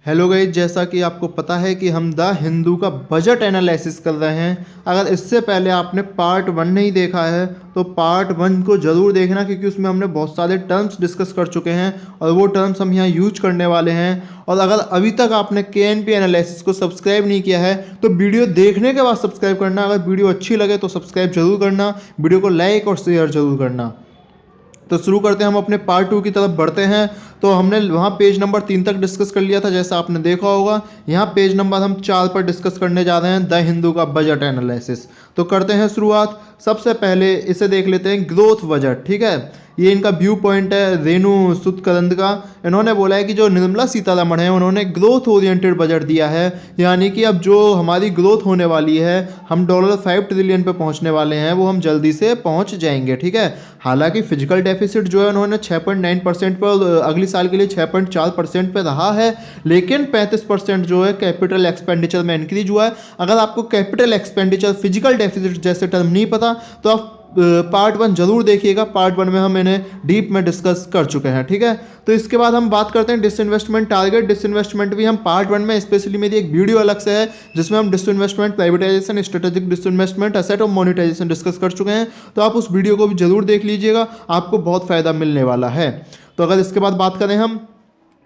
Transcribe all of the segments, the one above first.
Hello guys, जैसा कि आपको पता है कि हम द हिंदू का बजट एनालिसिस कर रहे हैं। अगर इससे पहले आपने पार्ट 1 नहीं देखा है तो पार्ट 1 को ज़रूर देखना, क्योंकि उसमें हमने बहुत सारे टर्म्स डिस्कस कर चुके हैं और वो टर्म्स हम यहाँ यूज करने वाले हैं। और अगर अभी तक आपने KNP एनालिसिस को सब्सक्राइब नहीं किया है तो वीडियो देखने के बाद सब्सक्राइब करना। अगर वीडियो अच्छी लगे तो सब्सक्राइब जरूर करना, वीडियो को लाइक और शेयर जरूर करना। तो शुरू करते हैं, हम अपने पार्ट 2 की तरफ बढ़ते हैं। तो हमने वहाँ पेज नंबर 3 तक डिस्कस कर लिया था, जैसा आपने देखा होगा। यहाँ पेज नंबर हम 4 पर डिस्कस करने जा रहे हैं, द हिंदू का बजट एनालिसिस। तो करते हैं शुरुआत। सबसे पहले इसे देख लेते हैं, ग्रोथ बजट। ठीक है, ये इनका व्यू पॉइंट है रेणु सूद करंद का। इन्होंने बोला है कि जो निर्मला सीतारमण है उन्होंने ग्रोथ ओरिएंटेड बजट दिया है, यानी कि अब जो हमारी ग्रोथ होने वाली है, हम $5 ट्रिलियन पे पहुंचने वाले हैं, वो हम जल्दी से पहुंच जाएंगे। ठीक है, हालांकि फिजिकल डेफिसिट जो है उन्होंने 6.9% पर अगली साल के लिए 6.4% पे रहा है, लेकिन 35% जो है कैपिटल एक्सपेंडिचर में इंक्रीज हुआ है। अगर आपको कैपिटल एक्सपेंडिचर फिजिकल डेफिसिट जैसे टर्म नहीं पता तो आप पार्ट 1 जरूर देखिएगा। पार्ट 1 में हम इन्हें डीप में डिस्कस कर चुके हैं। ठीक है, तो इसके बाद हम बात करते हैं डिसइन्वेस्टमेंट टारगेट। डिसइन्वेस्टमेंट भी हम पार्ट 1 में, स्पेशली मेरी एक वीडियो अलग से है जिसमें हम disinvestment, privatisation, strategic disinvestment, asset और मोनेटाइजेशन डिस्कस कर चुके हैं। तो आप उस वीडियो को भी जरूर देख लीजिएगा, आपको बहुत फायदा मिलने वाला है। तो अगर इसके बाद बात करें हम,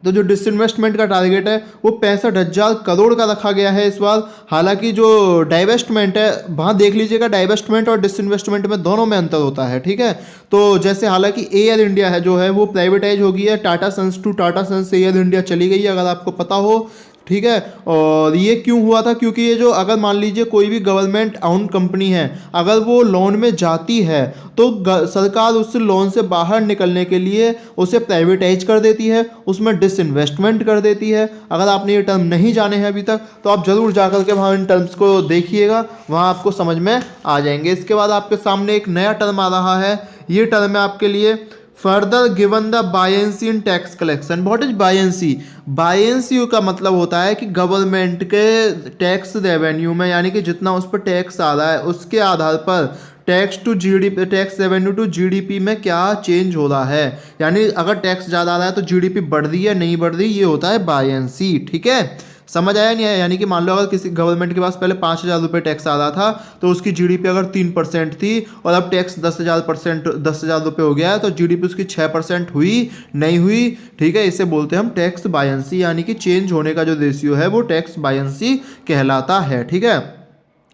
तो जो डिसइन्वेस्टमेंट का टारगेट है वो 65,000 करोड़ का रखा गया है इस बार। हालांकि जो डाइवेस्टमेंट है, वहाँ देख लीजिएगा, डाइवेस्टमेंट और डिसइन्वेस्टमेंट में दोनों में अंतर होता है। ठीक है, तो जैसे हालांकि एयर इंडिया है जो है वो प्राइवेटाइज हो गई है, Tata sons to Tata sons से एयर इंडिया चली गई है, अगर आपको पता हो। ठीक है, और ये क्यों हुआ था? क्योंकि ये जो, अगर मान लीजिए कोई भी गवर्नमेंट ओन कंपनी है, अगर वो लोन में जाती है तो सरकार उस लोन से बाहर निकलने के लिए उसे प्राइवेटाइज कर देती है, उसमें डिसइन्वेस्टमेंट कर देती है। अगर आपने ये टर्म नहीं जाने हैं अभी तक तो आप जरूर जाकर के वहाँ इन टर्म्स को देखिएगा, वहाँ आपको समझ में आ जाएंगे। इसके बाद आपके सामने एक नया टर्म आ रहा है, ये टर्म है आपके लिए further given the buoyancy in tax collection. What is buoyancy? Buoyancy का मतलब होता है कि गवर्नमेंट के टैक्स रेवेन्यू में, यानी कि जितना उस पर टैक्स आ रहा है उसके आधार पर tax to GDP, tax revenue to GDP में क्या चेंज हो रहा है। यानी अगर टैक्स ज़्यादा आ रहा है तो जीडीपी बढ़ रही है नहीं बढ़ रही, ये होता है बायंसी। ठीक है, समझ आया नहीं आया? यानी कि मान लो अगर किसी गवर्नमेंट के पास पहले 5,000 रुपये टैक्स आ रहा था तो उसकी जीडीपी अगर 3% थी और अब टैक्स 10,000 रुपये हो गया है, तो जीडीपी उसकी 6% हुई नहीं हुई। ठीक है, इसे बोलते हैं हम टैक्स बायंसी, यानी कि चेंज होने का जो रेशियो है वो टैक्स बायंसी कहलाता है। ठीक है,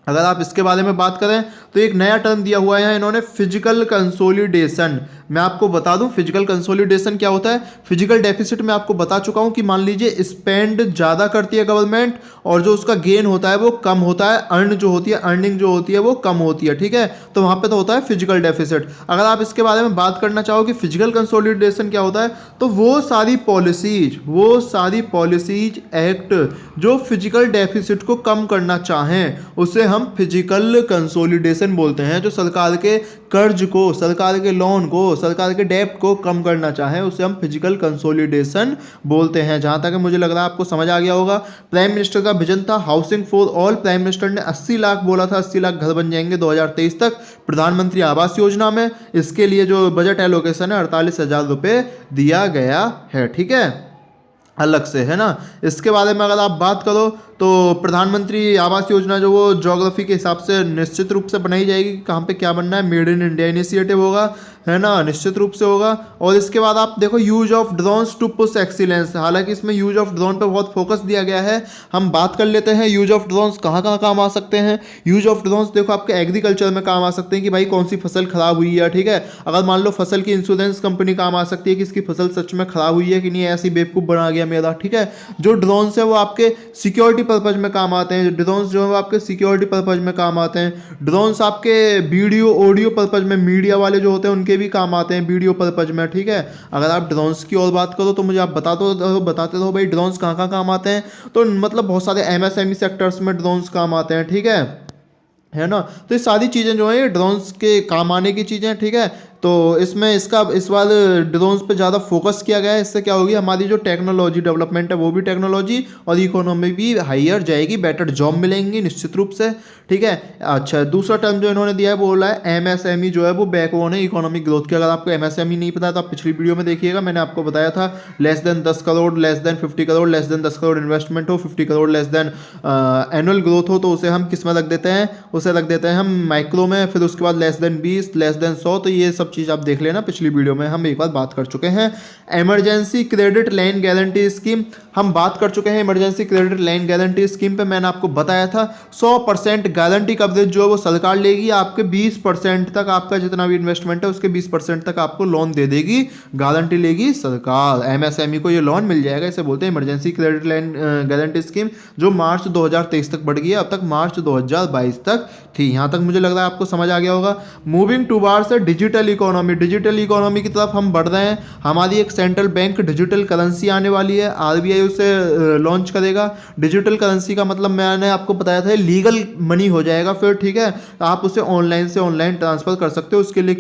अगर आप इसके बारे में बात करें तो एक नया टर्म दिया हुआ है इन्होंने, फिजिकल कंसोलिडेशन। मैं आपको बता दूं फिजिकल कंसोलिडेशन क्या होता है। फिजिकल डेफिसिट में आपको बता चुका हूं कि मान लीजिए स्पेंड ज़्यादा करती है गवर्नमेंट और जो उसका गेन होता है वो कम होता है, अर्न जो होती है, अर्निंग जो होती है वो कम होती है। ठीक है, तो वहाँ पे तो होता है फिजिकल डेफिसिट। अगर आप इसके बारे में बात करना चाहो कि फिजिकल कंसोलिडेशन क्या होता है, तो वो सारी पॉलिसीज एक्ट जो फिजिकल डेफिसिट को कम करना चाहें उसे हम फिजिकल कंसोलिडेशन बोलते हैं। जो सरकार के कर्ज को, सरकार के लोन को, सरकार के डेब्ट को कम करना चाहें उसे हम फिजिकल कंसोलिडेशन बोलते हैं। जहां तक मुझे लग रहा है आपको समझ आ गया होगा। प्राइम मिनिस्टर का विजन था housing for all. Prime minister ने 80 लाख बोला था, 80 लाख घर बन जाएंगे 2023 तक प्रधानमंत्री आवास योजना में। इसके लिए जो बजट एलोकेशन है 48,000 रुपये दिया गया है। ठीक है, अलग से है ना। इसके बारे में अगर आप बात करो तो प्रधानमंत्री आवास योजना जो वो ज्योग्राफी के हिसाब से निश्चित रूप से बनाई जाएगी कि कहाँ पे क्या बनना है। मेड इन इंडिया इनिशिएटिव होगा, है ना, निश्चित रूप से होगा। और इसके बाद आप देखो use of drones to push excellence. हालांकि इसमें यूज ऑफ ड्रोन पे बहुत फोकस दिया गया है। हम बात कर लेते हैं यूज ऑफ ड्रोन्स कहाँ कहाँ काम आ सकते हैं। यूज ऑफ ड्रोन्स देखो आपके एग्रीकल्चर में काम आ सकते हैं कि भाई कौन सी फसल खराब हुई है। ठीक है, अगर मान लो फसल की इंश्योरेंस कंपनी काम आ सकती है कि इसकी फसल सच में खराब हुई है कि नहीं, ऐसी बेवकूफ़ बना गया मेरा। ठीक है, जो ड्रोन्स है वो आपके सिक्योरिटी पर्पज में काम आते हैं। ड्रोन्स जो है वो आपके सिक्योरिटी पर्पज में काम आते हैं। ड्रोन्स आपके वीडियो ऑडियो पर्पज में, मीडिया वाले जो होते हैं उनके भी काम आते हैं वीडियो पर्पज में। ठीक है, अगर आप ड्रोन्स की और बात करो तो मुझे आप बताते रहो भाई ड्रोन्स कहाँ कहाँ काम आते हैं। तो मतलब बहुत सारे MSME सेक्टर्स में ड्रोन्स काम आते हैं। ठीक है ना, तो ये सारी चीज़ें जो है ये ड्रोन्स के काम आने की चीज़ें हैं। ठीक है, तो तो इसमें इसका इस बार ड्रोन्स पे ज़्यादा फोकस किया गया है। इससे क्या होगी, हमारी जो टेक्नोलॉजी डेवलपमेंट है वो भी टेक्नोलॉजी और इकोनॉमी भी हाइयर जाएगी, बेटर जॉब मिलेंगी निश्चित रूप से, ठीक है। अच्छा, दूसरा टर्म जो इन्होंने दिया है बोला है एमएसएमई जो है वो बैकबोन है इकोनॉमिक ग्रोथ की। अगर आपको एमएसएमई नहीं पता तो आप पिछली वीडियो में देखिएगा, मैंने आपको बताया था less than 10 crore, less than 50 crore, less than 10 crore investment हो, 50 crore less than annual growth हो, तो उसे हम किस में रख देते हैं, उसे रख देते हैं हम माइक्रो में। फिर उसके बाद लेस देन 20, लेस देन 100, तो ये सब चीज़ आप देख लेना, पिछली वीडियो में हम एक बार बात कर चुके हैं। Emergency credit line guarantee scheme हम बात कर चुके हैं। Emergency credit line guarantee scheme पे मैंने आपको बताया था 100% गारंटी कवरेज जो है वो सरकार लेगी, आपके 20% तक आपका जितना भी इन्वेस्टमेंट है उसके 20% तक आपको लोन दे देगी, गारंटी लेगी सरकार। एमएसएमई को ये लोन मिल जाएगा, इसे बोलते हैं emergency credit line guarantee scheme, जो मार्च 2023 तक बढ़ गई है, अब तक मार्च 2022 तक थी। यहाँ तक मुझे लग रहा है आपको समझ आ गया होगा। Moving towards digital economy, digital economy की तरफ हम बढ़ रहे हैं। हमारी एक सेंट्रल बैंक डिजिटल करेंसी आने वाली है, आरबीआई उसे लॉन्च करेगा। डिजिटल करेंसी का मतलब मैंने आपको बताया था लीगल मनी हो जाएगा फिर, ठीक है। आप उसे ऑनलाइन से ऑनलाइन ट्रांसफर कर सकते हो उसके लिए,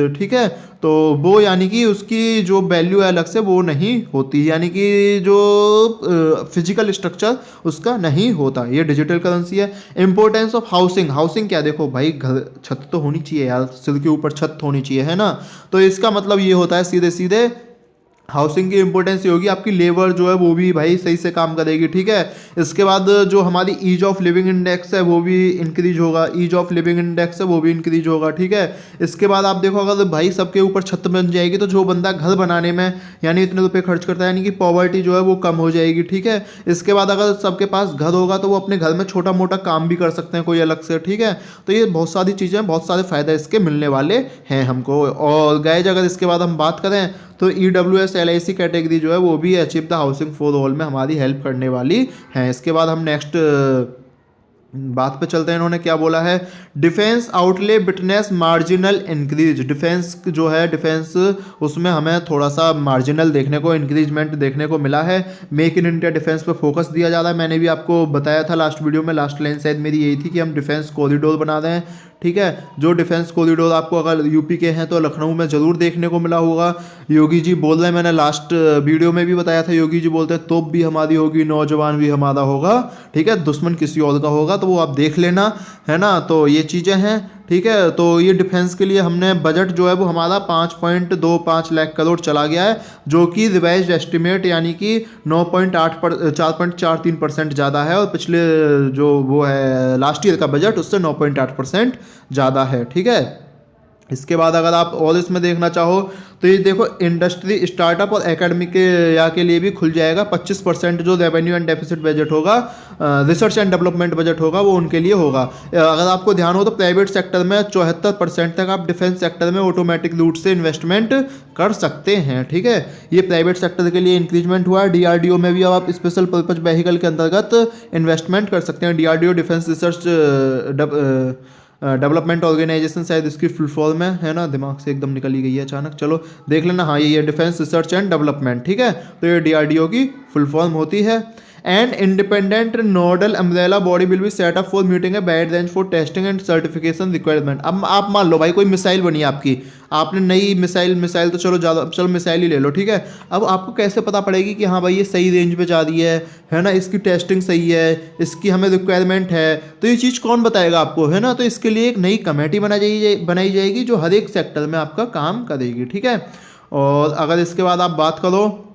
ठीक है। तो वो यानी कि उसकी जो वैल्यू है अलग से वो नहीं होती, यानी कि जो फिजिकल स्ट्रक्चर उसका नहीं होता, ये डिजिटल करेंसी है। इंपॉर्टेंस ऑफ हाउसिंग, हाउसिंग क्या, देखो भाई घर छत तो होनी चाहिए यार, सिर के ऊपर छत होनी चाहिए, है ना। तो इसका मतलब ये होता है सीधे सीधे हाउसिंग की इंपॉर्टेंस ये होगी, आपकी लेबर जो है वो भी भाई सही से काम करेगी, ठीक है। इसके बाद जो हमारी ईज ऑफ लिविंग इंडेक्स है वो भी इंक्रीज होगा, ईज ऑफ लिविंग इंडेक्स है वो भी इंक्रीज होगा, ठीक है। इसके बाद आप देखो अगर भाई सबके ऊपर छत बन जाएगी तो जो बंदा घर बनाने में यानी इतने रुपए खर्च करता है, यानी कि पॉवर्टी जो है वो कम हो जाएगी, ठीक है। इसके बाद अगर सबके पास घर होगा तो वो अपने घर में छोटा मोटा काम भी कर सकते हैं कोई अलग से, ठीक है। तो ये बहुत सारी चीज़ें, बहुत सारे फायदे इसके मिलने वाले हैं हमको। और गाइस अगर इसके बाद हम बात करें तो EWS LIC कैटेगरी जो है वो भी achieve the housing for all में हमारी हेल्प करने वाली है। इसके बाद हम नेक्स्ट बात पे चलते हैं। इन्होंने क्या बोला है, defence outlay witnesses marginal increase. Defence जो है, डिफेंस उसमें हमें थोड़ा सा मार्जिनल देखने को, इंक्रीजमेंट देखने को मिला है। मेक इन इंडिया डिफेंस पे फोकस दिया जा रहा है। मैंने भी आपको बताया था लास्ट वीडियो में, लास्ट लाइन शायद मेरी यही थी कि हम डिफेंस कॉरिडोर बना रहे हैं, ठीक है। जो डिफेंस कॉरिडोर आपको अगर यूपी के हैं तो लखनऊ में ज़रूर देखने को मिला होगा। योगी जी बोल रहे हैं, मैंने लास्ट वीडियो में भी बताया था, योगी जी बोलते हैं तोप भी हमारी होगी, नौजवान भी हमारा होगा, ठीक है, दुश्मन किसी और का होगा, तो वो आप देख लेना, है ना। तो ये चीज़ें हैं, ठीक है। तो ये डिफेंस के लिए हमने बजट जो है वो हमारा 5.25 लाख करोड़ चला गया है, जो कि रिवाइज एस्टिमेट यानी कि 4.43% ज़्यादा है, और पिछले जो वो है लास्ट ईयर का बजट उससे 9.8% ज़्यादा है, ठीक है। इसके बाद अगर आप और इसमें देखना चाहो तो ये देखो इंडस्ट्री, स्टार्टअप और एकेडमिक या के लिए भी खुल जाएगा। 25% जो रेवेन्यू एंड डेफिसिट बजट होगा, रिसर्च एंड डेवलपमेंट बजट होगा, वो उनके लिए होगा। अगर आपको ध्यान हो तो प्राइवेट सेक्टर में 74% तक आप डिफेंस सेक्टर में ऑटोमेटिक रूट से इन्वेस्टमेंट कर सकते हैं, ठीक है। ये प्राइवेट सेक्टर के लिए इंक्रीजमेंट हुआ है। DRDO में भी अब आप स्पेशल पर्पज व्हीकल के अंतर्गत इन्वेस्टमेंट कर सकते हैं। DRDO defence research development organisation, शायद इसकी फुल फॉर्म है ना, दिमाग से एकदम निकल ही गई है अचानक, चलो देख लेना। हाँ, ये डिफेंस रिसर्च एंड डेवलपमेंट, ठीक है। तो ये DRDO की फुल फॉर्म होती है। And independent nodal umbrella body will be set up for meeting a bad range for testing and certification requirement. अब आप मान लो भाई कोई मिसाइल बनी आपकी, आपने नई मिसाइल तो चलो मिसाइल ही ले लो, ठीक है। अब आपको कैसे पता पड़ेगी कि हाँ भाई ये सही रेंज पे जा रही है ना, इसकी टेस्टिंग सही है, इसकी हमें रिक्वायरमेंट है, तो ये चीज़ कौन बताएगा आपको, है ना। तो इसके लिए एक नई कमेटी बनाई जाएगी जो हर एक सेक्टर में आपका काम करेगी, ठीक है। और अगर इसके बाद आप बात करो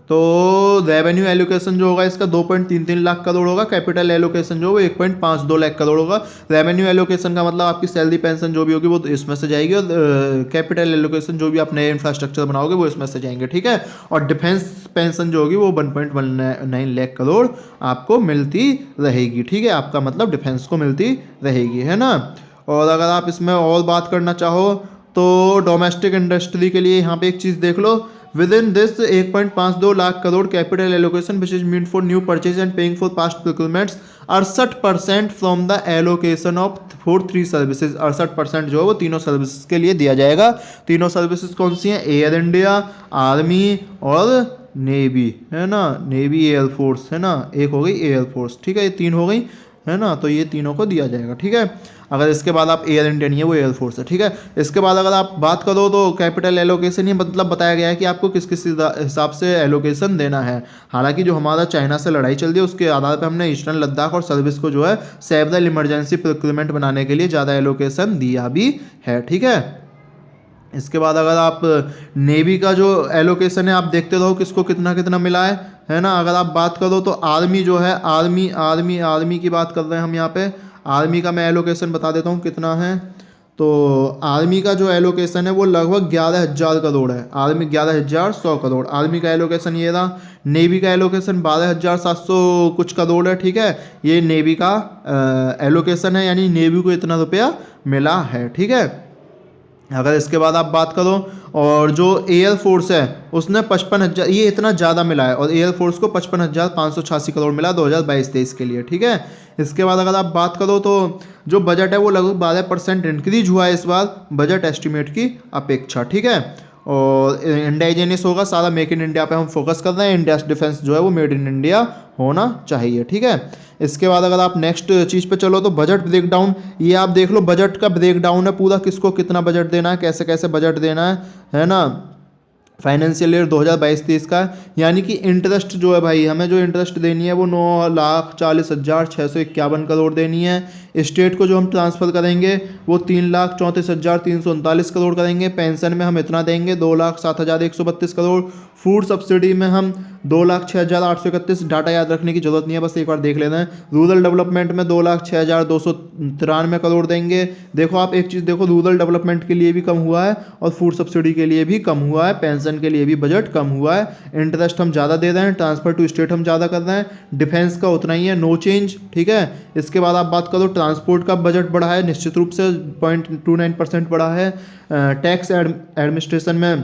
तो रेवेन्यू एलोकेशन जो होगा इसका 2.33 लाख करोड़ होगा। कैपिटल एलोकेशन जो है 1.52 लाख करोड़ होगा। रेवेन्यू एलोकेशन का मतलब आपकी सैलरी पेंशन जो भी होगी वो इसमें से जाएगी, और कैपिटल एलोकेशन जो भी आप नए इंफ्रास्ट्रक्चर बनाओगे वो इसमें से जाएंगे, ठीक है। और डिफेंस पेंशन जो होगी वो 1.19 लाख करोड़ आपको मिलती रहेगी, ठीक है। आपका मतलब डिफेंस को मिलती रहेगी, है ना। और अगर आप इसमें और बात करना चाहो तो डोमेस्टिक इंडस्ट्री के लिए यहाँ पे एक चीज़ देख लो, within this 1.52 lakh crore capital allocation which is meant for new purchase and paying for past procurements 68% from the allocation of for 3 services. 68% जो है वो तीनों सर्विसेज के लिए दिया जाएगा। तीनों सर्विसेज कौन सी हैं, एयर इंडिया, आर्मी और नेवी, है ना, नेवी एयरफोर्स, है ना, एक हो गई एयरफोर्स, ठीक है, ये 3 हो गई। है ना, तो ये तीनों को दिया जाएगा, ठीक है। अगर इसके बाद आप एयर इंडिया नहीं है, वो एयरफोर्स है, ठीक है। इसके बाद अगर आप बात करो तो कैपिटल एलोकेशन, ये मतलब बताया गया है कि आपको किस किस हिसाब से एलोकेशन देना है। हालांकि जो हमारा चाइना से लड़ाई चल रही है उसके आधार पर हमने ईस्टर्न लद्दाख और सर्विस को जो है सेवरल इमरजेंसी प्रोक्यूरमेंट बनाने के लिए ज़्यादा एलोकेशन दिया भी है, ठीक है। इसके बाद अगर आप नेवी का जो एलोकेशन है आप देखते रहो किसको कितना कितना मिला है ना। अगर आप बात करो तो आर्मी जो है, आर्मी की बात कर रहे हैं हम यहाँ पे। आर्मी का मैं एलोकेशन बता देता हूँ कितना है। तो आर्मी का जो एलोकेशन है वो लगभग 11,000 करोड़ है। आर्मी 11,100 करोड़ आर्मी का एलोकेशन ये रहा। नेवी का एलोकेशन 12,700 कुछ करोड़ है, ठीक है। ये नेवी का एलोकेशन है, यानी नेवी को इतना रुपया मिला है, ठीक है। अगर इसके बाद आप बात करो और जो एयरफोर्स है उसने 55,000, ये इतना ज़्यादा मिला है, और एयरफोर्स को 55,586 करोड़ मिला 2022-23 के लिए, ठीक है। इसके बाद अगर आप बात करो तो जो बजट है वो लगभग 12% इंक्रीज हुआ है इस बार बजट एस्टिमेट की अपेक्षा, ठीक है। और इंडाइजेनियस होगा सारा, मेक इन इंडिया पे हम फोकस कर रहे हैं। इंडिया डिफेंस जो है वो मेड इन इंडिया होना चाहिए, ठीक है। इसके बाद अगर आप नेक्स्ट चीज़ पे चलो तो बजट ब्रेकडाउन, ये आप देख लो बजट का ब्रेकडाउन है पूरा, किसको कितना बजट देना है, कैसे कैसे बजट देना है ना। फाइनेंशियल ईयर 2022-23 का, यानी कि इंटरेस्ट जो है भाई, हमें जो इंटरेस्ट देनी है वो 9,40,651 करोड़ देनी है। स्टेट को जो हम ट्रांसफ़र करेंगे वो 3,34,339 करोड़ करेंगे। पेंशन में हम इतना देंगे 2,07,132 करोड़। फूड सब्सिडी में हम 2,06,831, डाटा याद रखने की जरूरत नहीं है, बस एक बार देख लेना है। रूरल डेवलपमेंट में 2,06,293 करोड़ देंगे। देखो आप एक चीज़ देखो, रूरल डेवलपमेंट के लिए भी कम हुआ है और फूड सब्सिडी के लिए भी कम हुआ है, पेंशन के लिए भी बजट कम हुआ है। इंटरेस्ट हम ज़्यादा दे रहे हैं, ट्रांसफर टू स्टेट हम ज़्यादा कर रहे हैं, डिफेंस का उतना ही है, नो चेंज, ठीक है। इसके बाद आप बात करो ट्रांसपोर्ट का बजट बढ़ा है, निश्चित रूप से 0.29% बढ़ा है। टैक्स एडमिनिस्ट्रेशन में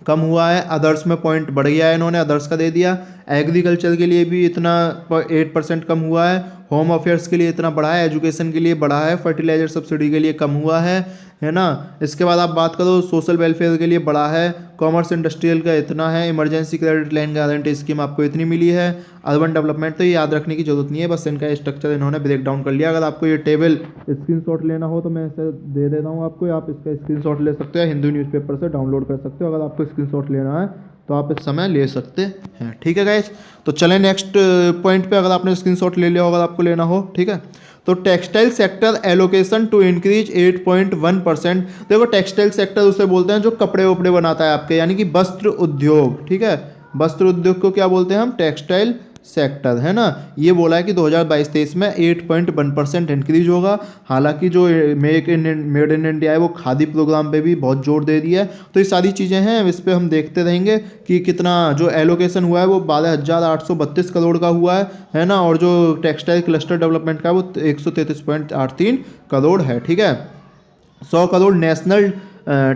कम हुआ है, अदर्स में पॉइंट बढ़ गया है, इन्होंने अदर्स का दे दिया। एग्रीकल्चर के लिए भी इतना 8% कम हुआ है, होम अफेयर्स के लिए इतना बढ़ा है, एजुकेशन के लिए बढ़ा है, फर्टिलाइजर सब्सिडी के लिए कम हुआ है ना। इसके बाद आप बात करो सोशल वेलफेयर के लिए बढ़ा है, कॉमर्स इंडस्ट्रियल का इतना है, emergency credit line guarantee scheme आपको इतनी मिली है, अर्बन डेवलपमेंट तो ये याद रखने की जरूरत नहीं है, बस इनका स्ट्रक्चर इन्होंने ब्रेक डाउन कर लिया। अगर आपको ये टेबल स्क्रीनशॉट लेना हो तो मैं इसे दे देता हूँ आपको, आप इसका स्क्रीनशॉट ले सकते हो, हिंदू न्यूज़पेपर से डाउनलोड कर सकते हो। अगर आपको स्क्रीनशॉट लेना है तो आप इस समय ले सकते हैं, ठीक है गाइस। तो चलें नेक्स्ट पॉइंट पे, अगर आपने स्क्रीनशॉट ले लिया हो, अगर आपको लेना हो, ठीक है। तो textile sector allocation to increase 8.1%। देखो टेक्सटाइल सेक्टर उसे बोलते हैं जो कपड़े वपड़े बनाता है आपके, यानी कि वस्त्र उद्योग, ठीक है। वस्त्र उद्योग को क्या बोलते हैं हम, टेक्सटाइल सेक्टर, है ना। ये बोला है कि 2022-23 में 8.1% इंक्रीज होगा। हालांकि जो मेड इन इंडिया है वो खादी प्रोग्राम पे भी बहुत जोर दे दिया है। तो ये सारी चीज़ें हैं, इस पर हम देखते रहेंगे कि कितना जो एलोकेशन हुआ है वो 12,832 करोड़ का हुआ है ना। और जो टेक्सटाइल क्लस्टर डेवलपमेंट का है वो 133.83 करोड़ है, ठीक है। 100 crore national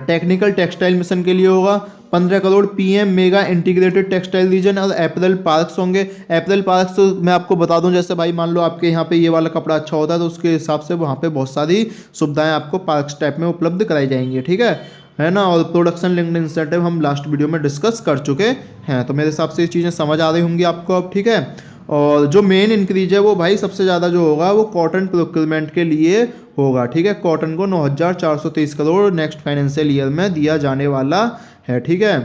technical textile mission के लिए होगा, 15 crore PM mega integrated textile reason और अप्रैल पार्क्स होंगे। अप्रैल पार्क्स तो मैं आपको बता दूं, जैसे भाई मान लो आपके यहाँ पे ये वाला कपड़ा अच्छा होता है तो उसके हिसाब से वहाँ पे बहुत सारी सुविधाएं आपको पार्क्स टाइप में उपलब्ध कराई जाएंगी, ठीक है ना। और प्रोडक्शन लिंक्ड इंसेंटिव हम लास्ट वीडियो में डिस्कस कर चुके हैं, तो मेरे हिसाब से ये चीज़ें समझ आ रही होंगी आपको अब, ठीक है। और जो मेन इंक्रीज है वो भाई सबसे ज़्यादा जो होगा वो कॉटन प्रोक्योरमेंट के लिए होगा, ठीक है। कॉटन को 9,423 करोड़ नेक्स्ट फाइनेंशियल ईयर में दिया जाने वाला है, ठीक है।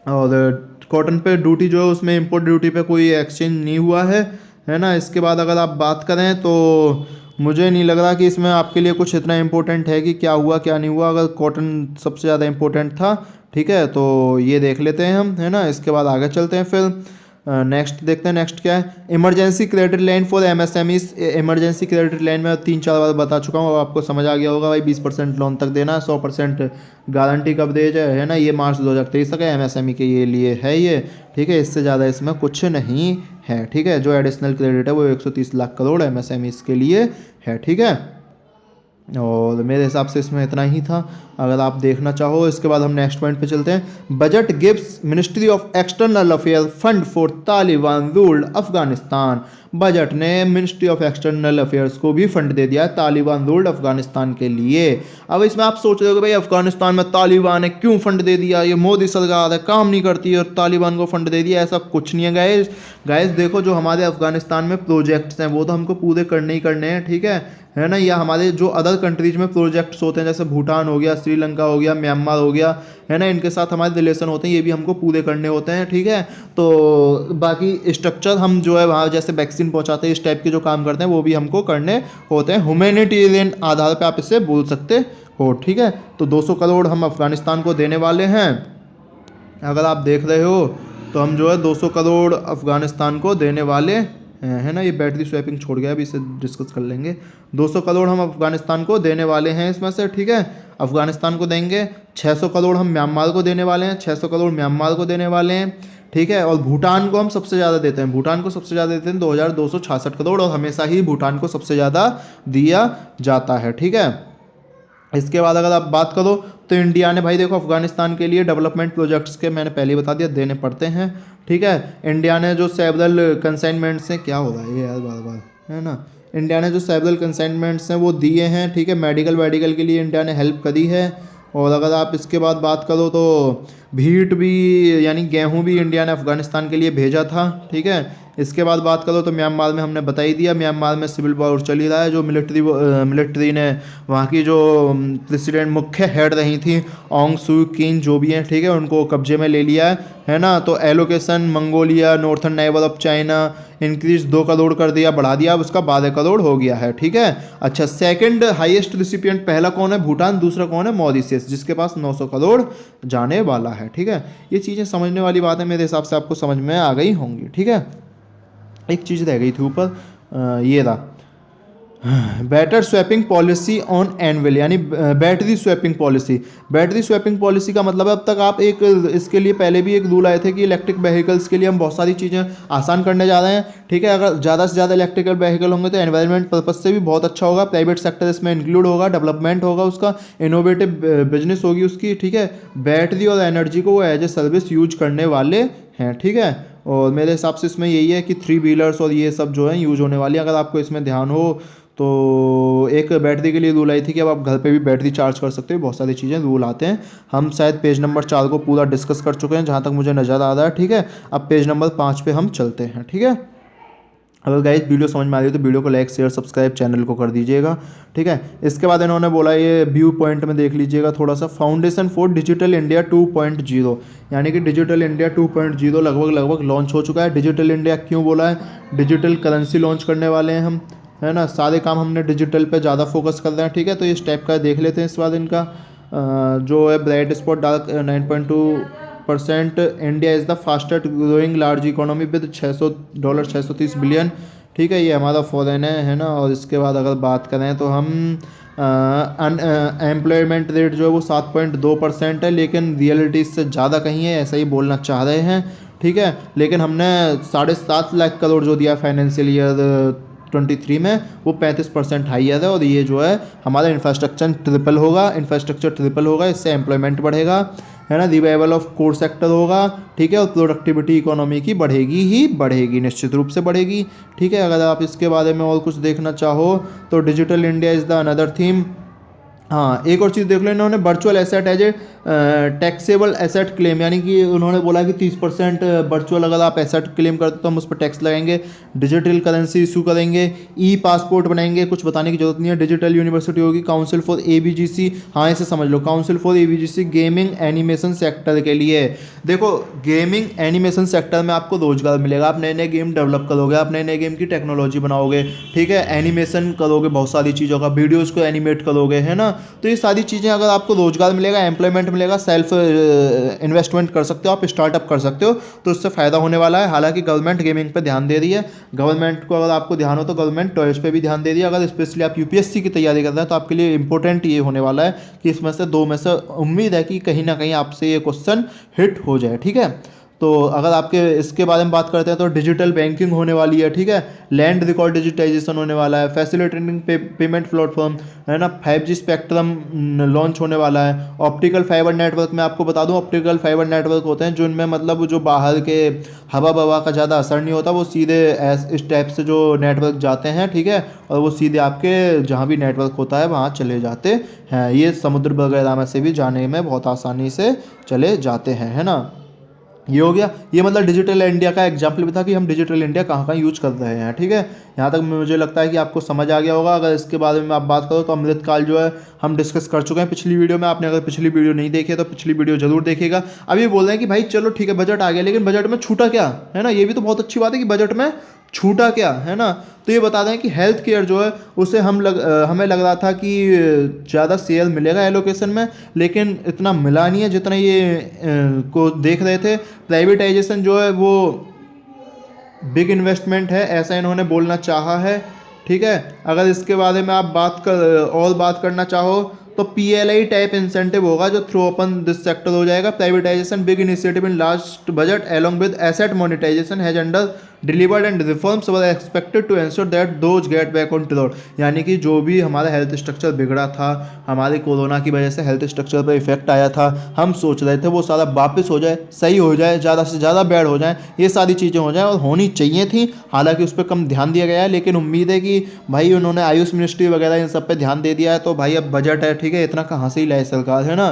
और कॉटन पे ड्यूटी जो है उसमें इंपोर्ट ड्यूटी पे कोई एक्सचेंज नहीं हुआ है ना। इसके बाद अगर आप बात करें तो मुझे नहीं लग रहा कि इसमें आपके लिए कुछ इतना इम्पोर्टेंट है कि क्या हुआ क्या नहीं हुआ। अगर कॉटन सबसे ज़्यादा इम्पोर्टेंट था, ठीक है, तो ये देख लेते हैं हम, है ना। इसके बाद आगे चलते हैं, फिर नेक्स्ट देखते हैं नेक्स्ट क्या है। Emergency credit line for MSMEs. Emergency credit line में 3-4 बार बता चुका हूँ, अब आपको समझ आ गया होगा भाई। 20% लोन तक देना, 100% गारंटी कवरेज है ना। ये मार्च 2023 तक है, एमएसएमई के ये लिए है ये, ठीक है। इससे ज़्यादा इसमें कुछ नहीं है, ठीक है। जो एडिशनल क्रेडिट है वो 130 लाख करोड़ एमएसएमईज के लिए है, ठीक है। और मेरे हिसाब से इसमें इतना ही था। अगर आप देखना चाहो। इसके बाद हम नेक्स्ट पॉइंट पे चलते हैं। Budget gives ministry of external affair fund for Taliban ruled Afghanistan. Budget ने मिनिस्ट्री ऑफ एक्सटर्नल अफेयर्स को भी फंड दे दिया है तालिबान रूल्ड अफगानिस्तान के लिए। अब इसमें आप सोच रहे हो भाई अफगानिस्तान में तालिबान है, क्यों फंड दे दिया, ये मोदी सरकार है काम नहीं करती और तालिबान को फंड दे दिया। ऐसा कुछ नहीं है गाइस। गाइस देखो, जो हमारे अफगानिस्तान में प्रोजेक्ट्स हैं वो तो हमको पूरे करने ही करने हैं, ठीक है ना। या हमारे जो अदर कंट्रीज में प्रोजेक्ट्स होते हैं जैसे भूटान हो गया, श्रीलंका हो गया, म्यांमार हो गया, है ना, इनके साथ हमारे रिलेशन होते हैं, ये भी हमको पूरे करने होते हैं, ठीक है। तो बाकी स्ट्रक्चर हम जो है वहाँ जैसे वैक्सीन पहुँचाते हैं, इस टाइप के जो काम करते हैं वो भी हमको करने होते हैं। ह्यूमैनिटेरियन आधार पर आप इसे बोल सकते हो, ठीक है। तो 200 करोड़ हम अफगानिस्तान को देने वाले हैं। अगर आप देख रहे हो तो हम जो है 200 करोड़ अफगानिस्तान को देने वाले हैं, है ना। ये बैटरी स्वैपिंग छोड़ गया, अभी इसे डिस्कस कर लेंगे। 200 करोड़ हम अफगानिस्तान को देने वाले हैं इसमें से, ठीक है। अफगानिस्तान को देंगे। 600 करोड़ हम म्यांमार को देने वाले हैं, 600 करोड़ म्यांमार को देने वाले हैं, ठीक है। और भूटान को हम सबसे ज़्यादा देते हैं, भूटान को सबसे ज़्यादा देते हैं 2266 करोड़, और हमेशा ही भूटान को सबसे ज़्यादा दिया जाता है, ठीक है। इसके बाद अगर आप बात करो तो इंडिया ने भाई देखो अफगानिस्तान के लिए डेवलपमेंट प्रोजेक्ट्स के मैंने पहले ही बता दिया देने पड़ते हैं, ठीक है। इंडिया ने जो सेवरल कंसाइनमेंट्स हैं, क्या हो रहा है ये यार बार बार, है ना। इंडिया ने जो सेवरल कंसाइनमेंट्स हैं वो दिए हैं, ठीक है। मेडिकल के लिए इंडिया ने हेल्प करी है। और अगर आप इसके बाद बात करो तो भीट भी यानी गेहूँ भी इंडिया ने अफगानिस्तान के लिए भेजा था, ठीक है। इसके बाद बात करो तो म्यांमार में हमने बता ही दिया, म्यांमार में सिविल वॉर चल ही रहा है। जो मिलिट्री ने वहाँ की जो प्रेसिडेंट मुख्य हेड रही थी ऑंग सू कीन जो भी हैं, ठीक है, उनको कब्जे में ले लिया है ना। तो allocation Mongolia northern neighbour of China increase 2 crore कर दिया, बढ़ा दिया, अब उसका 12 करोड़ हो गया है, ठीक है। अच्छा, सेकंड हाईएस्ट रिसिपिएंट पहला कौन है? भूटान। दूसरा कौन है? मॉरिशस, जिसके पास 900 करोड़ जाने वाला है, ठीक है। ये चीज़ें समझने वाली बात है, मेरे हिसाब से आपको समझ में आ गई होंगी, ठीक है। एक चीज़ रह गई थी ऊपर, ये रहा battery swapping policy on anvil, यानी battery swapping policy. Battery swapping policy का मतलब है अब तक आप एक इसके लिए पहले भी एक रूल आए थे कि इलेक्ट्रिक व्हीकल्स के लिए हम बहुत सारी चीज़ें आसान करने जा रहे हैं, ठीक है। अगर ज़्यादा से ज़्यादा इलेक्ट्रिकल व्हीकल होंगे तो एनवायरनमेंट पर्पज से भी बहुत अच्छा होगा, प्राइवेट सेक्टर इसमें इंक्लूड होगा, डेवलपमेंट होगा उसका, इनोवेटिव बिजनेस होगी उसकी, ठीक है। बैटरी और एनर्जी को वो एज ए सर्विस यूज करने वाले हैं, ठीक है। और मेरे हिसाब से इसमें यही है कि 3 व्हीलर्स और ये सब जो है यूज होने वाली है। अगर आपको इसमें ध्यान हो तो एक बैटरी के लिए रूल आई थी कि अब आप घर पे भी बैटरी चार्ज कर सकते हो, बहुत सारी चीज़ें रूल आते हैं। हम शायद पेज नंबर 4 को पूरा डिस्कस कर चुके हैं जहाँ तक मुझे नज़र आ रहा है, ठीक है। अब पेज नंबर 5 पे हम चलते हैं, ठीक है। अगर गाइस वीडियो समझ में आ रही है तो वीडियो को लाइक शेयर सब्सक्राइब चैनल को कर दीजिएगा, ठीक है। इसके बाद इन्होंने बोला, ये व्यू पॉइंट में देख लीजिएगा थोड़ा सा, फाउंडेशन फॉर डिजिटल इंडिया 2.0, यानी कि डिजिटल इंडिया 2.0 लगभग लॉन्च हो चुका है। डिजिटल इंडिया क्यों बोला है? डिजिटल करेंसी लॉन्च करने वाले हैं हम, है ना। सारे काम हमने डिजिटल पे ज़्यादा फोकस कर रहे हैं, ठीक है। तो इस टाइप का देख लेते हैं इस बार इनका जो है bright spot dark 9.2%। India is the fastest growing large economy with $600 630 billion, ठीक है। ये हमारा फॉरेन है ना। और इसके बाद अगर बात करें तो हम एम्प्लॉयमेंट रेट जो है वो 7.2% है, लेकिन रियलिटी इससे ज़्यादा कहीं है, ऐसा ही बोलना चाह रहे हैं, ठीक है। लेकिन हमने 7.5 लाख करोड़ जो दिया फाइनेंशियल ईयर 23 में, वो 35% हाइयर है। और ये जो है हमारा इंफ्रास्ट्रक्चर ट्रिपल होगा, इससे एम्प्लॉयमेंट बढ़ेगा, है ना। रिवाइवल ऑफ कोर सेक्टर होगा, ठीक है। और प्रोडक्टिविटी इकोनॉमी की बढ़ेगी, निश्चित रूप से बढ़ेगी, ठीक है। अगर आप इसके बारे में और कुछ देखना चाहो तो digital India is the another theme. हाँ, एक और चीज़ देख लो, इन्होंने virtual asset as a taxable asset claim, यानी कि उन्होंने बोला कि 30% वर्चुअल अगर आप एसेट क्लेम करते तो हम उस पर टैक्स लगाएंगे। डिजिटल करेंसी इशू करेंगे, ई पासपोर्ट बनाएंगे, कुछ बताने की जरूरत नहीं है। डिजिटल यूनिवर्सिटी होगी, काउंसिल फॉर ABGC, हाँ इसे समझ लो, council for ABGC gaming animation sector के लिए। देखो गेमिंग एनिमेशन सेक्टर में आपको रोजगार मिलेगा, आप नए नए गेम डेवलप करोगे, आप नए नए गेम की टेक्नोलॉजी बनाओगे, ठीक है। एनिमेशन करोगे, बहुत सारी चीज़ों का, वीडियोज़ को एनिमेट करोगे, है ना। तो ये सारी चीज़ें अगर आपको रोजगार मिलेगा, एम्प्लॉयमेंट मिलेगा, सेल्फ इन्वेस्टमेंट कर सकते हो, आप स्टार्टअप कर सकते हो, तो इससे फ़ायदा होने वाला है। हालांकि गवर्नमेंट गेमिंग पे ध्यान दे रही है, गवर्नमेंट को अगर आपको ध्यान हो तो गवर्नमेंट टॉयज़ पे भी ध्यान दे रही है। अगर स्पेशली आप UPSC की तैयारी कर रहे हैं तो आपके लिए इंपॉर्टेंट ये होने वाला है कि इसमें से 2 में से उम्मीद है कि कहीं ना कहीं आपसे ये क्वेश्चन हिट हो जाए, ठीक है। तो अगर आपके इसके बारे में बात करते हैं तो डिजिटल बैंकिंग होने वाली है, ठीक है, लैंड रिकॉर्ड डिजिटाइजेशन होने वाला है, फैसिलिटेटिंग पेमेंट प्लेटफॉर्म है ना, 5G स्पेक्ट्रम लॉन्च होने वाला है, ऑप्टिकल फाइबर नेटवर्क में आपको बता दूं ऑप्टिकल फाइबर नेटवर्क होते हैं जिनमें मतलब जो बाहर के हवा बवा का ज़्यादा असर नहीं होता, वो सीधे इस टाइप से जो नेटवर्क जाते हैं, ठीक है, और वो सीधे आपके जहाँ भी नेटवर्क होता है वहाँ चले जाते हैं। ये समुद्र वगैरह में से भी जाने में बहुत आसानी से चले जाते हैं, है ना। ये हो गया, ये मतलब डिजिटल इंडिया का एग्जाम्पल भी था कि हम डिजिटल इंडिया कहाँ कहाँ यूज कर रहे हैं, ठीक है। यहाँ तक मुझे लगता है कि आपको समझ आ गया होगा। अगर इसके बारे में आप बात करो तो अमृतकाल जो है हम डिस्कस कर चुके हैं पिछली वीडियो में। आपने अगर पिछली वीडियो नहीं देखी है तो पिछली वीडियो जरूर देखिएगा। अब ये बोल रहे हैं कि भाई चलो ठीक है बजट आ गया, लेकिन बजट में छूटा क्या, है ना। ये भी तो बहुत अच्छी बात है कि बजट में छूटा क्या, है ना। तो ये बता दें कि हेल्थ केयर जो है उसे हमें लग रहा था कि ज़्यादा शेयर मिलेगा एलोकेशन में, लेकिन इतना मिला नहीं है जितना ये को देख रहे थे। प्राइवेटाइजेशन जो है वो बिग इन्वेस्टमेंट है, ऐसा इन्होंने बोलना चाहा है, ठीक है। अगर इसके बारे में आप बात करना चाहो तो PLI टाइप इंसेंटिव होगा जो थ्रू ओपन दिस सेक्टर हो जाएगा। Privatisation big initiative in last budget along with asset monetisation has under delivered and reforms were expected to ensure that those get back on track. यानी कि जो भी हमारा health structure बिगड़ा था, हमारे कोरोना की वजह से हेल्थ स्ट्रक्चर पर इफेक्ट आया था, हम सोच रहे थे वो सारा वापस हो जाए, सही हो जाए, ज़्यादा से ज़्यादा बेड हो जाए, ये सारी चीज़ें हो जाए और होनी चाहिए थी। हालांकि उस पर कम ध्यान दिया गया है, लेकिन उम्मीद है कि भाई उन्होंने आयुष मिनिस्ट्री वगैरह इन सब पे ध्यान दे दिया है, तो भाई अब बजट है, ठीक है, इतना कहाँ से ही लाए सरकार, है ना।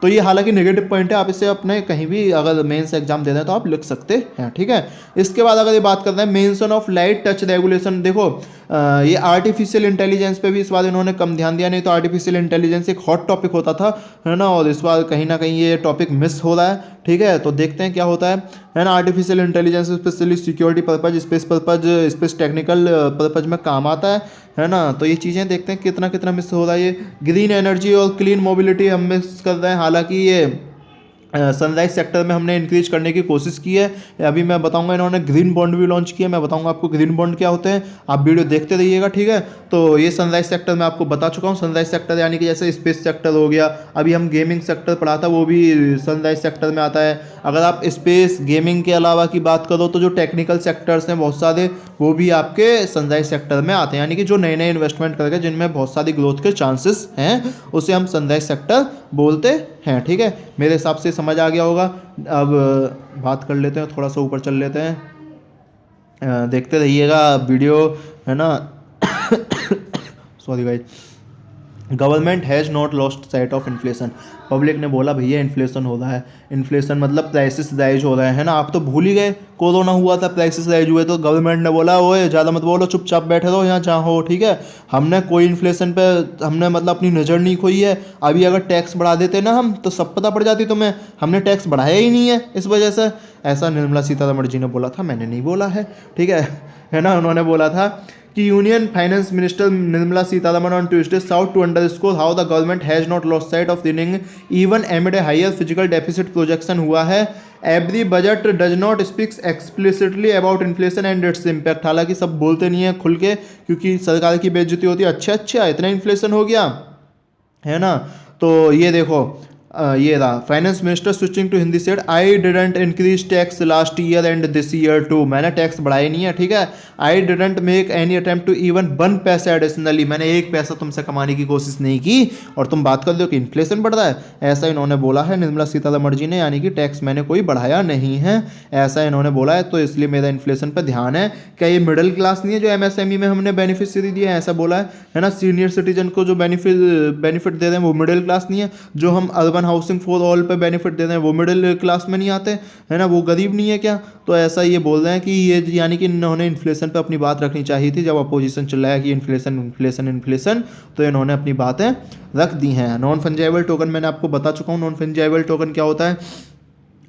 तो ये हालांकि नेगेटिव पॉइंट है, आप इसे अपने कहीं भी अगर मेंस एग्जाम दे रहे हैं तो आप लिख सकते हैं, ठीक है। इसके बाद अगर ये बात करते हैं mention of light touch regulation, देखो ये आर्टिफिशियल इंटेलिजेंस पे भी इस बार इन्होंने कम ध्यान दिया। नहीं तो आर्टिफिशियल इंटेलिजेंस एक हॉट टॉपिक होता था, है ना, और इस बार कहीं ना कहीं ये टॉपिक मिस हो रहा है, ठीक है। तो देखते हैं क्या होता है ना। Artificial intelligence specially security purpose, space technical purpose में काम आता है ना। तो ये चीज़ें देखते हैं कितना कितना मिस हो रहा है। ये ग्रीन एनर्जी और क्लीन मोबिलिटी हम मिस कर रहे हैं। हालांकि ये सनराइज सेक्टर में हमने इंक्रीज करने की कोशिश की है। अभी मैं बताऊंगा, इन्होंने ग्रीन बॉन्ड भी लॉन्च किया, मैं बताऊंगा आपको ग्रीन बॉन्ड क्या होते हैं, आप वीडियो देखते रहिएगा, ठीक है। तो ये सनराइज सेक्टर मैं आपको बता चुका हूँ। सनराइज सेक्टर यानी कि जैसे स्पेस सेक्टर हो गया, अभी हम गेमिंग सेक्टर पढ़ा था, वो भी सनराइज सेक्टर में आता है। अगर आप स्पेस गेमिंग के अलावा की बात करो तो जो टेक्निकल सेक्टर्स हैं बहुत सारे, वो भी आपके सनराइज सेक्टर में आते हैं। यानी कि जो नए नए इन्वेस्टमेंट करके जिनमें बहुत सारी ग्रोथ के चांसेस हैं, उसे हम सनराइज सेक्टर बोलते हैं, ठीक है। मेरे हिसाब से समझ आ गया होगा। अब बात कर लेते हैं, थोड़ा सा ऊपर चल लेते हैं, देखते रहिएगा वीडियो, है ना। Sorry guys. Government has not lost sight of inflation. Public ने बोला भैया इन्फ्लेशन हो रहा है, इन्फ्लेशन मतलब प्राइसेस राइज हो रहे हैं, है ना। आप तो भूल ही गए कोरोना हुआ था, प्राइसेस राइज हुए, तो गवर्नमेंट ने बोला ओए ज़्यादा मत बोलो, चुपचाप बैठे रहो यहाँ जहाँ हो, ठीक है। हमने कोई इन्फ्लेशन पे हमने मतलब अपनी नज़र नहीं खोई है। अभी अगर टैक्स बढ़ा देते ना हम, तो सब पता पड़ जाती तुम्हें, हमने टैक्स बढ़ाया ही नहीं है इस वजह से। ऐसा निर्मला सीतारमण जी ने बोला था, मैंने नहीं बोला है, ठीक है ना। उन्होंने बोला था कि union finance minister Nirmala Sitharaman on Tuesday sought to underscore how the government has not lost sight of running even amid a higher physical deficit projection हुआ है। Every budget does not speaks explicitly about inflation and its impact. हालांकि सब बोलते नहीं है खुल के, क्योंकि सरकार की बेइज्जती होती है। अच्छा इतना इन्फ्लेशन हो गया, है ना। तो ये देखो, ये रहा finance minister switching to Hindi said I didn't increase tax last year and this year too. मैंने टैक्स बढ़ाई नहीं है, ठीक है। I didn't make any attempt to even 1 पैसा एडिशनली। मैंने 1 पैसा तुमसे कमाने की कोशिश नहीं की, और तुम बात कर रहे हो कि इन्फ्लेशन बढ़ रहा है। ऐसा इन्होंने बोला है निर्मला सीतारमण जी ने, यानी कि टैक्स मैंने कोई बढ़ाया नहीं है, ऐसा इन्होंने बोला है। तो इसलिए मेरा इन्फ्लेशन पर ध्यान है। क्या ये मिडिल क्लास नहीं है जो MSME में हमने बेनिफिशियरी दिया है, ऐसा बोला है ना। सीनियर सिटीजन को जो बेनिफिट दे रहे हैं वो मिडिल क्लास नहीं है। जो हम अर्बन हाउसिंग फॉर ऑल पे बेनिफिट दे रहे हैं वो मिडिल क्लास में नहीं आते, है ना, वो गरीब नहीं है क्या। तो ऐसा ये बोल रहे हैं कि ये यानी कि इन्होंने इन्फ्लेशन पे अपनी बात रखनी चाहिए थी। जब अपोजिशन चिल्लाया कि इन्फ्लेशन इन्फ्लेशन इन्फ्लेशन, तो इन्होंने अपनी बातें रख दी हैं। नॉन फंजाइबल टोकन मैंने आपको बता चुका हूँ। नॉन फंजाइबल टोकन क्या होता है।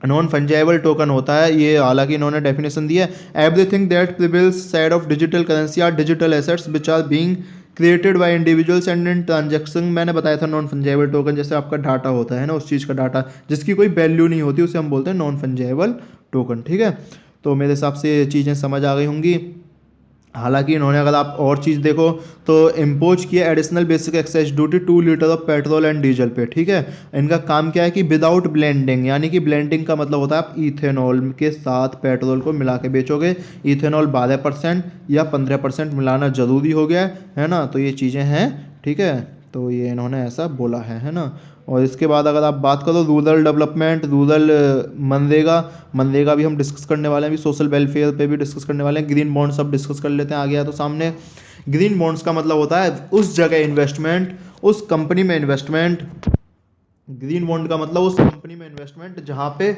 नॉन फंजाइबल टोकन होता है ये, हालांकि इन्होंने डेफिनेशन दी है, everything that prevails side of digital currency or digital assets which are being created by individuals and in transaction. मैंने बताया था नॉन फंजाइबल टोकन जैसे आपका डाटा होता है ना, उस चीज़ का डाटा जिसकी कोई वैल्यू नहीं होती, उसे हम बोलते हैं नॉन फंजाइबल टोकन, ठीक है। तो मेरे हिसाब से ये चीज़ें समझ आ गई होंगी। हालांकि इन्होंने, अगर आप और चीज़ देखो तो इम्पोज किया additional basic excise duty 2 litre of petrol and diesel पे, ठीक है। इनका काम क्या है कि विदाउट ब्लेंडिंग, यानी कि ब्लेंडिंग का मतलब होता है आप इथेनॉल के साथ पेट्रोल को मिला के बेचोगे। इथेनॉल 12% या 15% मिलाना ज़रूरी हो गया है ना, तो ये चीज़ें हैं, ठीक है। तो ये इन्होंने ऐसा बोला है ना। और इसके बाद अगर आप बात करो rural development, rural MNREGA, MNREGA भी हम डिस्कस करने वाले हैं, अभी सोशल वेलफेयर पे भी डिस्कस करने वाले हैं। ग्रीन बॉन्ड्स अब डिस्कस कर लेते हैं, आ गया तो सामने। ग्रीन बॉन्ड्स का मतलब होता है उस जगह इन्वेस्टमेंट, उस कंपनी में इन्वेस्टमेंट। ग्रीन बॉन्ड का मतलब उस कंपनी में इन्वेस्टमेंट जहाँ पे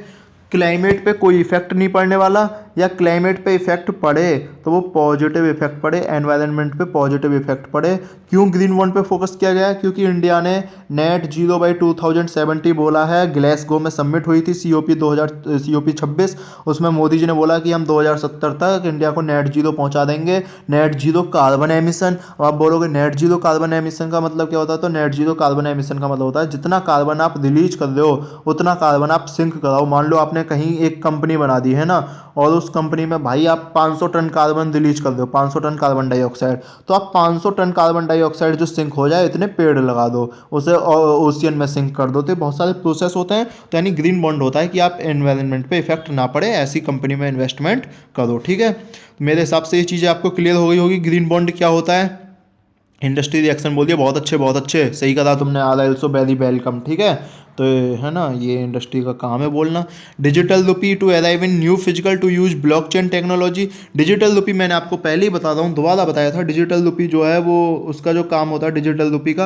क्लाइमेट पे कोई इफेक्ट नहीं पड़ने वाला, या क्लाइमेट पे इफेक्ट पड़े तो वो पॉजिटिव इफेक्ट पड़े, एनवायरनमेंट पे पॉजिटिव इफेक्ट पड़े। क्यों ग्रीन बॉन्ड पे फोकस किया गया है? क्योंकि इंडिया ने नेट जीरो बाई 2070 बोला है। ग्लासगो में सबमिट हुई थी COP 26, उसमें मोदी जी ने बोला कि हम 2070 तक इंडिया को नेट जीरो पहुंचा देंगे, नेट जीरो कार्बन एमिशन। अब आप बोलोगे नेट जीरो कार्बन एमिशन का मतलब क्या होता है? तो नेट जीरो कार्बन एमिशन का मतलब होता है जितना कार्बन आप रिलीज कर रहे हो उतना कार्बन आप सिंक कराओ। मान लो आपने कहीं एक कंपनी बना दी है ना, और उस कंपनी में भाई आप 500 टन कार्बन रिलीज कर दो, 500 टन कार्बन डाइऑक्साइड, तो आप 500 टन कार्बन डाइऑक्साइड जो सिंक हो जाए इतने पेड़ लगा दो, उसे ओशियन में सिंक कर दो। तो बहुत सारे प्रोसेस होते हैं। तो यानी ग्रीन बॉन्ड होता है कि आप एनवायरनमेंट पे इफेक्ट ना पड़े, ऐसी कंपनी में इन्वेस्टमेंट करो, ठीक है। मेरे हिसाब से ये चीज़ें आपको क्लियर हो गई होगी ग्रीन बॉन्ड क्या होता है। इंडस्ट्री रिएक्शन बोल दिया, बहुत अच्छे, बहुत अच्छे, सही कहा तुमने, आर एल्सो वेरी वेलकम, ठीक है। तो है ना, ये इंडस्ट्री का काम है बोलना। Digital rupee to arrive in new physical to use blockchain technology. Digital rupee मैंने आपको पहले ही बता रहा हूँ, दोबारा बताया था। डिजिटल रुपी जो है वो, उसका जो काम होता है डिजिटल रुपी का,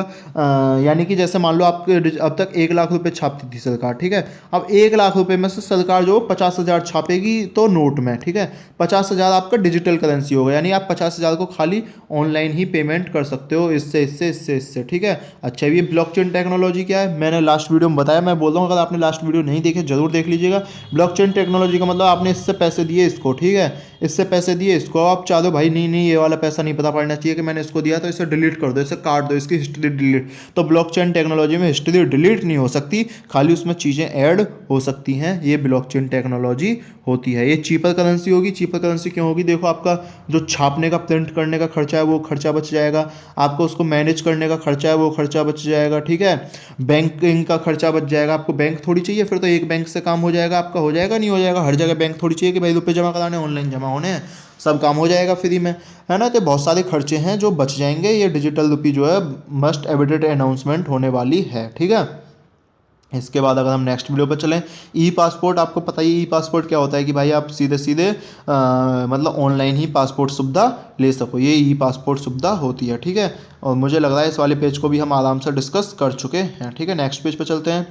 यानी कि जैसे मान लो आपके अब तक 1 लाख रुपए छापती थी सरकार, ठीक है। अब 1 लाख रुपए में से सरकार जो 50,000 छापेगी तो नोट में, ठीक है। 50,000 आपका डिजिटल करेंसी होगा, यानी आप 50,000 को खाली ऑनलाइन ही पेमेंट कर सकते हो, इससे इससे इससे इससे, ठीक है। अच्छा, ये ब्लॉकचेन टेक्नोलॉजी क्या है? मैंने लास्ट वीडियो में बताया, मैं बोल रहा हूँ अगर आपने लास्ट वीडियो नहीं देखे जरूर देख लीजिएगा। ब्लॉकचेन टेक्नोलॉजी का मतलब आपने इससे पैसे दिए इसको, ठीक है, इससे पैसे दिए इसको, आप चाह दो भाई नहीं नहीं ये वाला पैसा नहीं पता पड़ना चाहिए कि मैंने इसको दिया, तो इसे डिलीट कर दो, इसे काट दो, इसकी हिस्ट्री डिलीट। तो ब्लॉकचेन टेक्नोलॉजी में हिस्ट्री डिलीट नहीं हो सकती, खाली उसमें चीज़ें ऐड हो सकती हैं। ये ब्लॉकचेन टेक्नोलॉजी होती है। ये चीपर करेंसी होगी। चीपर करेंसी क्यों होगी? देखो, आपका जो छापने का, प्रिंट करने का खर्चा है वो खर्चा बच जाएगा, आपको उसको मैनेज करने का खर्चा है वो खर्चा बच जाएगा, ठीक है। बैंकिंग का खर्चा बच जाएगा, आपको बैंक थोड़ी चाहिए फिर तो एक बैंक से काम हो जाएगा आपका, हो जाएगा नहीं हो जाएगा? हर जगह बैंक थोड़ी चाहिए कि भाई रुपये जमा कराने ऑनलाइन जमा होने हैं, सब काम हो जाएगा फ्री में, है ना। तो बहुत सारे खर्चे हैं जो बच जाएंगे। ये डिजिटल रुपी जो है मस्ट एविडेड अनाउंसमेंट होने वाली है, ठीक है। इसके बाद अगर हम नेक्स्ट वीडियो पर चलें, ई पासपोर्ट, आपको पता ही ई पासपोर्ट क्या होता है कि भाई आप सीधे सीधे मतलब ऑनलाइन ही पासपोर्ट सुविधा ले सको, ये ई पासपोर्ट सुविधा होती है, ठीक है। और मुझे लग रहा है इस वाले पेज को भी हम आराम से डिस्कस कर चुके हैं, ठीक है। नेक्स्ट पेज पर चलते हैं।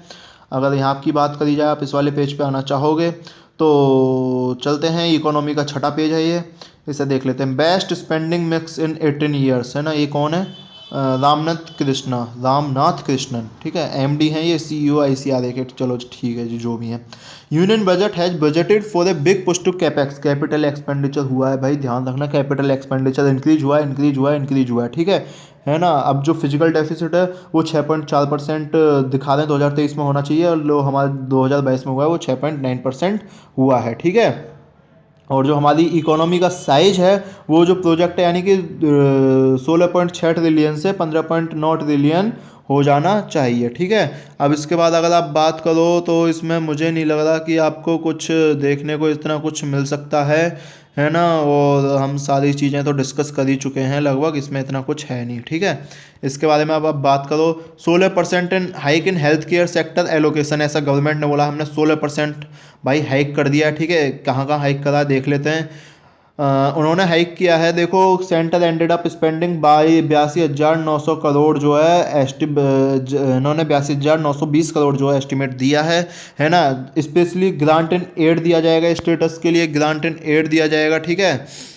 अगर यहाँ की बात करी जाए, आप इस वाले पेज पे आना चाहोगे तो चलते हैं। इकोनॉमी का छठा पेज है ये, इसे देख लेते हैं। Best spending mix in 18 years, है ना। ये कौन है? रामनाथ कृष्णन, ठीक है, MD हैं ये, CEO ICRA के। चलो ठीक है जी, जो भी है। Union budget has budgeted for a big push to capex, capital expenditure हुआ है भाई, ध्यान रखना, कैपिटल एक्सपेंडिचर इंक्रीज हुआ है, इंक्रीज हुआ है, इंक्रीज हुआ है, ठीक है ना। अब जो फिजिकल डेफिसिट है वो 6.4% दिखा रहे हैं 2023 में होना चाहिए, और जो हमारे 2022 में हुआ है वो 6.9% हुआ है, ठीक है। और जो हमारी इकोनॉमी का साइज है वो जो प्रोजेक्ट है, यानी कि 16.6 ट्रिलियन से 15.9 ट्रिलियन हो जाना चाहिए, ठीक है। अब इसके बाद अगर आप बात करो तो इसमें मुझे नहीं लग रहा कि आपको कुछ देखने को इतना कुछ मिल सकता है ना। और हम सारी चीज़ें तो डिस्कस कर ही चुके हैं लगभग, इसमें इतना कुछ है नहीं, ठीक है। इसके बारे में अब आप बात करो, 16% in hike in health care sector allocation, ऐसा गवर्नमेंट ने बोला, हमने 16% भाई हाइक कर दिया, ठीक है। कहाँ कहाँ हाइक करा देख लेते हैं। उन्होंने हाइक किया है, देखो, centre ended up spending by 82,900 crore जो है इन्होंने 82,920 करोड़ जो है एस्टिमेट दिया है ना। स्पेशली ग्रांट एंड एड दिया जाएगा, स्टेटस के लिए ग्रांट एंड एड दिया जाएगा, ठीक है।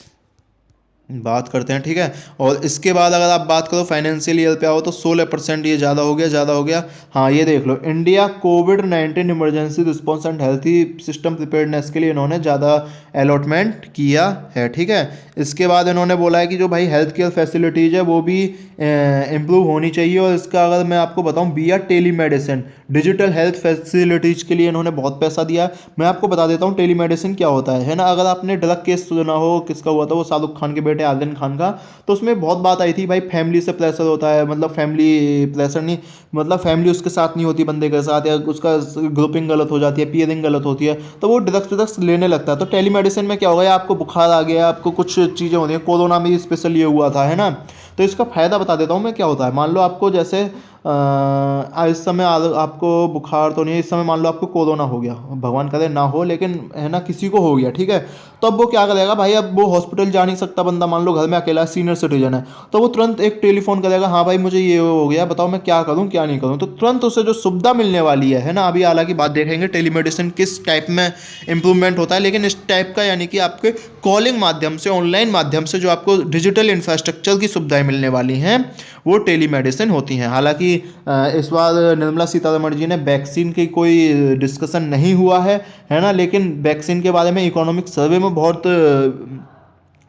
बात करते हैं, ठीक है। और इसके बाद अगर आप बात करो फाइनेंशियल ईयर पे आओ तो 16%, ये ज़्यादा हो गया, ज़्यादा हो गया। हाँ, ये देख लो, इंडिया कोविड-19 emergency response and healthy system preparedness के लिए इन्होंने ज़्यादा अलॉटमेंट किया है, ठीक है। इसके बाद इन्होंने बोला है कि जो भाई हेल्थ केयर फैसिलिटीज़ है वो भी इम्प्रूव होनी चाहिए। और इसका अगर मैं आपको बताऊँ, via telemedicine, digital health facilities के लिए इन्होंने बहुत पैसा दिया। मैं आपको बता देता हूँ टेली मेडिसिन क्या होता है ना। अगर आपने ड्रग केस सुना हो, किसका हुआ था वो, शाहरुख खान के बेटे बेटे आदिल खान का, तो उसमें बहुत बात आई थी भाई फैमिली से प्रेशर होता है, मतलब फैमिली प्रेशर नहीं, मतलब फैमिली उसके साथ नहीं होती बंदे के साथ, या उसका ग्रुपिंग गलत हो जाती है, पीयरिंग गलत होती है, तो वो ड्रग्स लेने लगता है। तो टेलीमेडिसिन में क्या होगा, आपको बुखार आ गया, आपको कुछ चीज़ें होती हैं, कोरोना में स्पेशल ये हुआ था, है ना। तो इसका फ़ायदा बता देता हूँ मैं क्या होता है। मान लो आपको जैसे इस समय आपको बुखार तो नहीं है, इस समय मान लो आपको कोरोना हो गया, भगवान करे ना हो, लेकिन है ना किसी को हो गया, ठीक है। तो अब वो क्या करेगा भाई, अब वो हॉस्पिटल जा नहीं सकता बंदा, मान लो घर में अकेला सीनियर सिटीजन है, तो वो तुरंत एक टेलीफोन करेगा, हाँ भाई मुझे ये हो गया, बताओ मैं क्या करूँ क्या नहीं करूँ, तो तुरंत उसे जो सुविधा मिलने वाली है ना। अभी हालांकि बात देखेंगे टेलीमेडिसिन किस टाइप में इंप्रूवमेंट होता है, लेकिन इस टाइप का यानी कि आपके कॉलिंग माध्यम से, ऑनलाइन माध्यम से जो आपको डिजिटल इंफ्रास्ट्रक्चर की सुविधाएं मिलने वाली हैं, वो टेलीमेडिसिन होती हैं। हालांकि इस बार निर्मला सीतारमण जी ने वैक्सीन की कोई डिस्कशन नहीं हुआ है ना, लेकिन वैक्सीन के बारे में इकोनॉमिक सर्वे में बहुत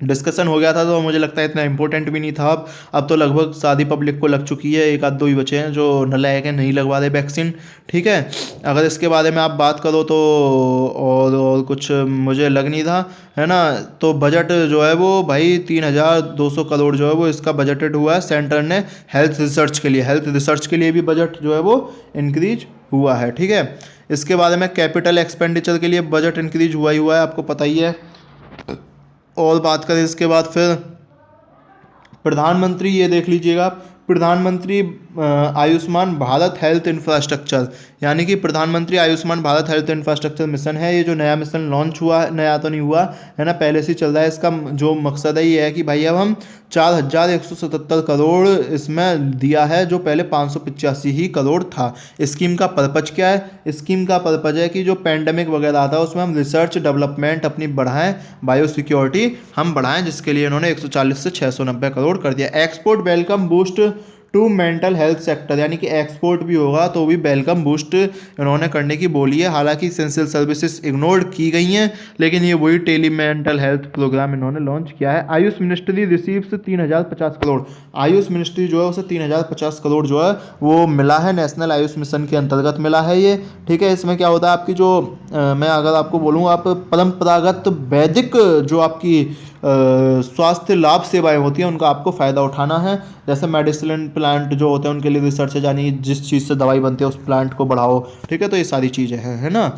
डिस्कशन हो गया था, तो मुझे लगता है इतना इंपॉर्टेंट भी नहीं था। अब तो लगभग सादी पब्लिक को लग चुकी है, एक आध दो ही बचे हैं जो नालायक हैं, नहीं लगवा रहे वैक्सीन, ठीक है। अगर इसके बारे में आप बात करो तो और कुछ मुझे लग नहीं रहा, है ना। तो बजट जो है वो भाई 3,200 करोड़ जो है वो इसका बजटेड हुआ है सेंटर ने हेल्थ रिसर्च के लिए। हेल्थ रिसर्च के लिए भी बजट जो है वो इंक्रीज हुआ है, ठीक है। इसके बारे में कैपिटल एक्सपेंडिचर के लिए बजट इंक्रीज हुआ ही हुआ है, आपको पता ही है। और बात करें इसके बाद फिर प्रधानमंत्री, ये देख लीजिएगा, प्रधानमंत्री आयुष्मान भारत हेल्थ इंफ्रास्ट्रक्चर, यानी कि प्रधानमंत्री Ayushman Bharat health infrastructure mission है। ये जो नया मिशन लॉन्च हुआ है, नया तो नहीं हुआ है ना, पहले से चल रहा है। इसका जो मकसद है ये है कि भाई अब हम 4,177 करोड़ इसमें दिया है, जो पहले 585 ही करोड़ था। स्कीम का पर्पज क्या है, स्कीम का पर्पज है कि जो पैंडमिक वगैरह आता है उसमें हम रिसर्च डेवलपमेंट अपनी बढ़ाएं, बायो सिक्योरिटी हम बढ़ाएं, जिसके लिए इन्होंने 140 से 690 करोड़ कर दिया। Export welcome boost to mental health sector, यानी कि एक्सपोर्ट भी होगा तो भी वेलकम बूस्ट इन्होंने करने की बोली है। हालांकि एसेंशियल सर्विसेज इग्नोर की गई हैं, लेकिन ये वही टेली मेंटल हेल्थ प्रोग्राम इन्होंने लॉन्च किया है। Ayush ministry receives 3,050 crore, Ayush ministry जो है उसे 3,050 करोड़ जो है वो मिला है, नेशनल आयुष मिशन के अंतर्गत मिला है ये, ठीक है। इसमें क्या होता है आपकी जो मैं अगर आपको बोलूँ, आप परंपरागत वैदिक जो आपकी स्वास्थ्य लाभ सेवाएं होती हैं उनका आपको फ़ायदा उठाना है। जैसे मेडिसिन प्लांट जो होते हैं उनके लिए रिसर्च है, यानी जिस चीज़ से दवाई बनती है उस प्लांट को बढ़ाओ, ठीक है। तो ये सारी चीज़ें हैं, है ना।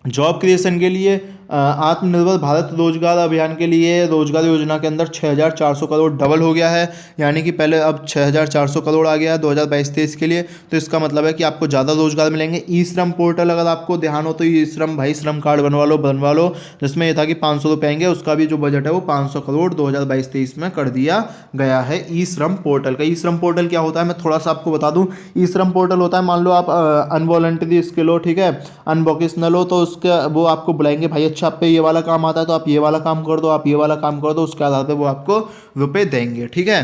जॉब क्रिएशन के लिए आत्मनिर्भर भारत रोजगार अभियान के लिए रोजगार योजना के अंदर 6,400 करोड़ डबल हो गया है, यानी कि पहले अब 6,400 करोड़ आ गया है 2022-23 के लिए। तो इसका मतलब है कि आपको ज़्यादा रोजगार मिलेंगे। ई श्रम पोर्टल, अगर आपको ध्यान हो तो ई श्रम भाई श्रम कार्ड बनवा लो, जिसमें यह था कि 500 रुपये आएंगे, उसका भी जो बजट है वो 500 करोड़ 2022-23 में कर दिया गया है ई श्रम पोर्टल का। ई श्रम पोर्टल क्या होता है मैं थोड़ा सा आपको बता दूँ। ई श्रम पोर्टल होता है, मान लो आप अनवॉलंटरी स्किल हो, ठीक है, अनवोकेशनल हो, तो उसके वो आपको बुलाएंगे, भाई अच्छा आप पे ये वाला काम आता है तो आप ये वाला काम कर दो, आप ये वाला काम कर दो, उसके आधार पे वो आपको रुपए देंगे, ठीक है।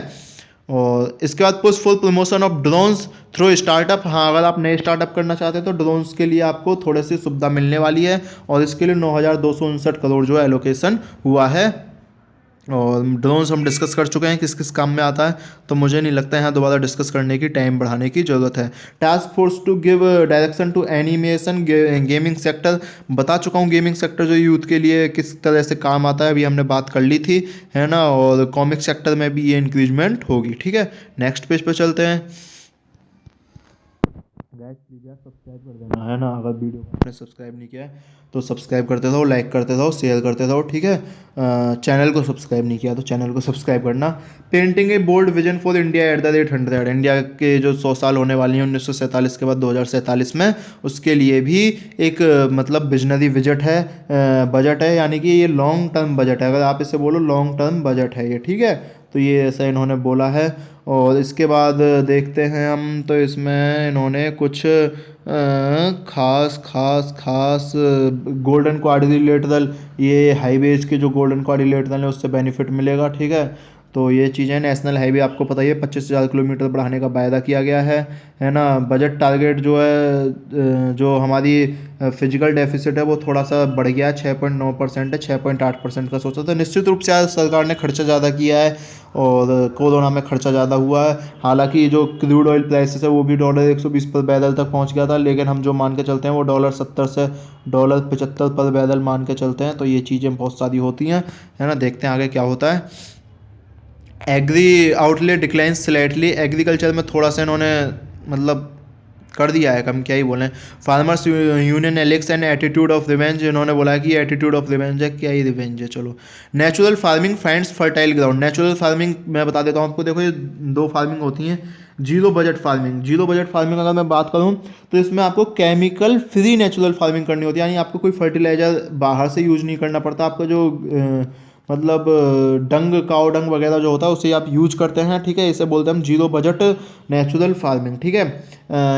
और इसके बाद push full promotion of drones through startup, हाँ अगर आप नए स्टार्टअप करना चाहते हैं तो ड्रोन्स के लिए आपको थोड़ी सी सुविधा मिलने वाली है, और इसके लिए 9,259 करोड़ जो एलोकेशन हुआ है। और ड्रोन्स हम डिस्कस कर चुके हैं किस किस काम में आता है, तो मुझे नहीं लगता है यहाँ दोबारा डिस्कस करने की, टाइम बढ़ाने की ज़रूरत है। Task force to give direction to animation gaming sector, बता चुका हूँ गेमिंग सेक्टर जो यूथ के लिए किस तरह से काम आता है, अभी हमने बात कर ली थी, है ना। और कॉमिक सेक्टर में भी ये इंक्रीजमेंट होगी, ठीक है। नेक्स्ट पेज पर चलते हैं। गाइस प्लीज़ यार सब्सक्राइब कर देना, है ना। अगर वीडियो को आपने सब्सक्राइब नहीं किया है तो सब्सक्राइब करते रहो, लाइक करते रहो, शेयर करते रहो, ठीक है। चैनल को सब्सक्राइब नहीं किया तो चैनल को सब्सक्राइब करना। Painting a bold vision for India at the rate 100, India के जो 100 साल होने वाली हैं 1947 के बाद 2047 में, उसके लिए भी एक मतलब विजनरी बजट है, यानी कि ये लॉन्ग टर्म बजट है, अगर आप इसे बोलो लॉन्ग टर्म बजट है ये, ठीक है। तो ये ऐसा इन्होंने बोला है। और इसके बाद देखते हैं हम, तो इसमें इन्होंने कुछ खास गोल्डन क्वाड्रिलेटरल, ये हाईवेज के जो गोल्डन क्वाड्रिलेटरल है उससे बेनिफिट मिलेगा, ठीक है। तो ये चीज़ें, नेशनल हाईवे आपको पता ही है 25,000 किलोमीटर बढ़ाने का वायदा किया गया है ना। बजट टारगेट जो है जो हमारी फिजिकल डेफिसिट है वो थोड़ा सा बढ़ गया है, 6.9% है, 6.8% का सोचा था। निश्चित रूप से आज सरकार ने खर्चा ज़्यादा किया है, और कोरोना में खर्चा ज़्यादा हुआ है। हालांकि जो क्रूड ऑयल प्राइसेस है वो भी $120 पर बैरल तक पहुंच गया था, लेकिन हम जो मान के चलते हैं वो $70 से $75 पर बैरल मान के चलते हैं। तो ये चीज़ें बहुत सारी होती हैं, है ना। देखते हैं आगे क्या होता है। Agri outlet decline slightly, agriculture में थोड़ा सा इन्होंने मतलब कर दिया है कम, क्या ही बोलें। Farmers union Alex and attitude of revenge, इन्होंने बोला है कि एटीट्यूड ऑफ रिवेंज है, क्या ही रिवेंज है। चलो, natural farming finds fertile ground. Natural farming मैं बता देता हूँ आपको। देखो ये दो फार्मिंग होती हैं। Zero budget farming, zero budget farming अगर मैं बात करूँ तो इसमें आपको केमिकल फ्री नेचुरल फार्मिंग करनी होती है, यानी आपको कोई फर्टिलाइजर बाहर से यूज नहीं करना पड़ता। आपका जो मतलब डंग, काव डंग वगैरह जो होता है उसे आप यूज करते हैं, ठीक है। इसे बोलते हैं हम जीरो बजट नेचुरल फार्मिंग, ठीक है।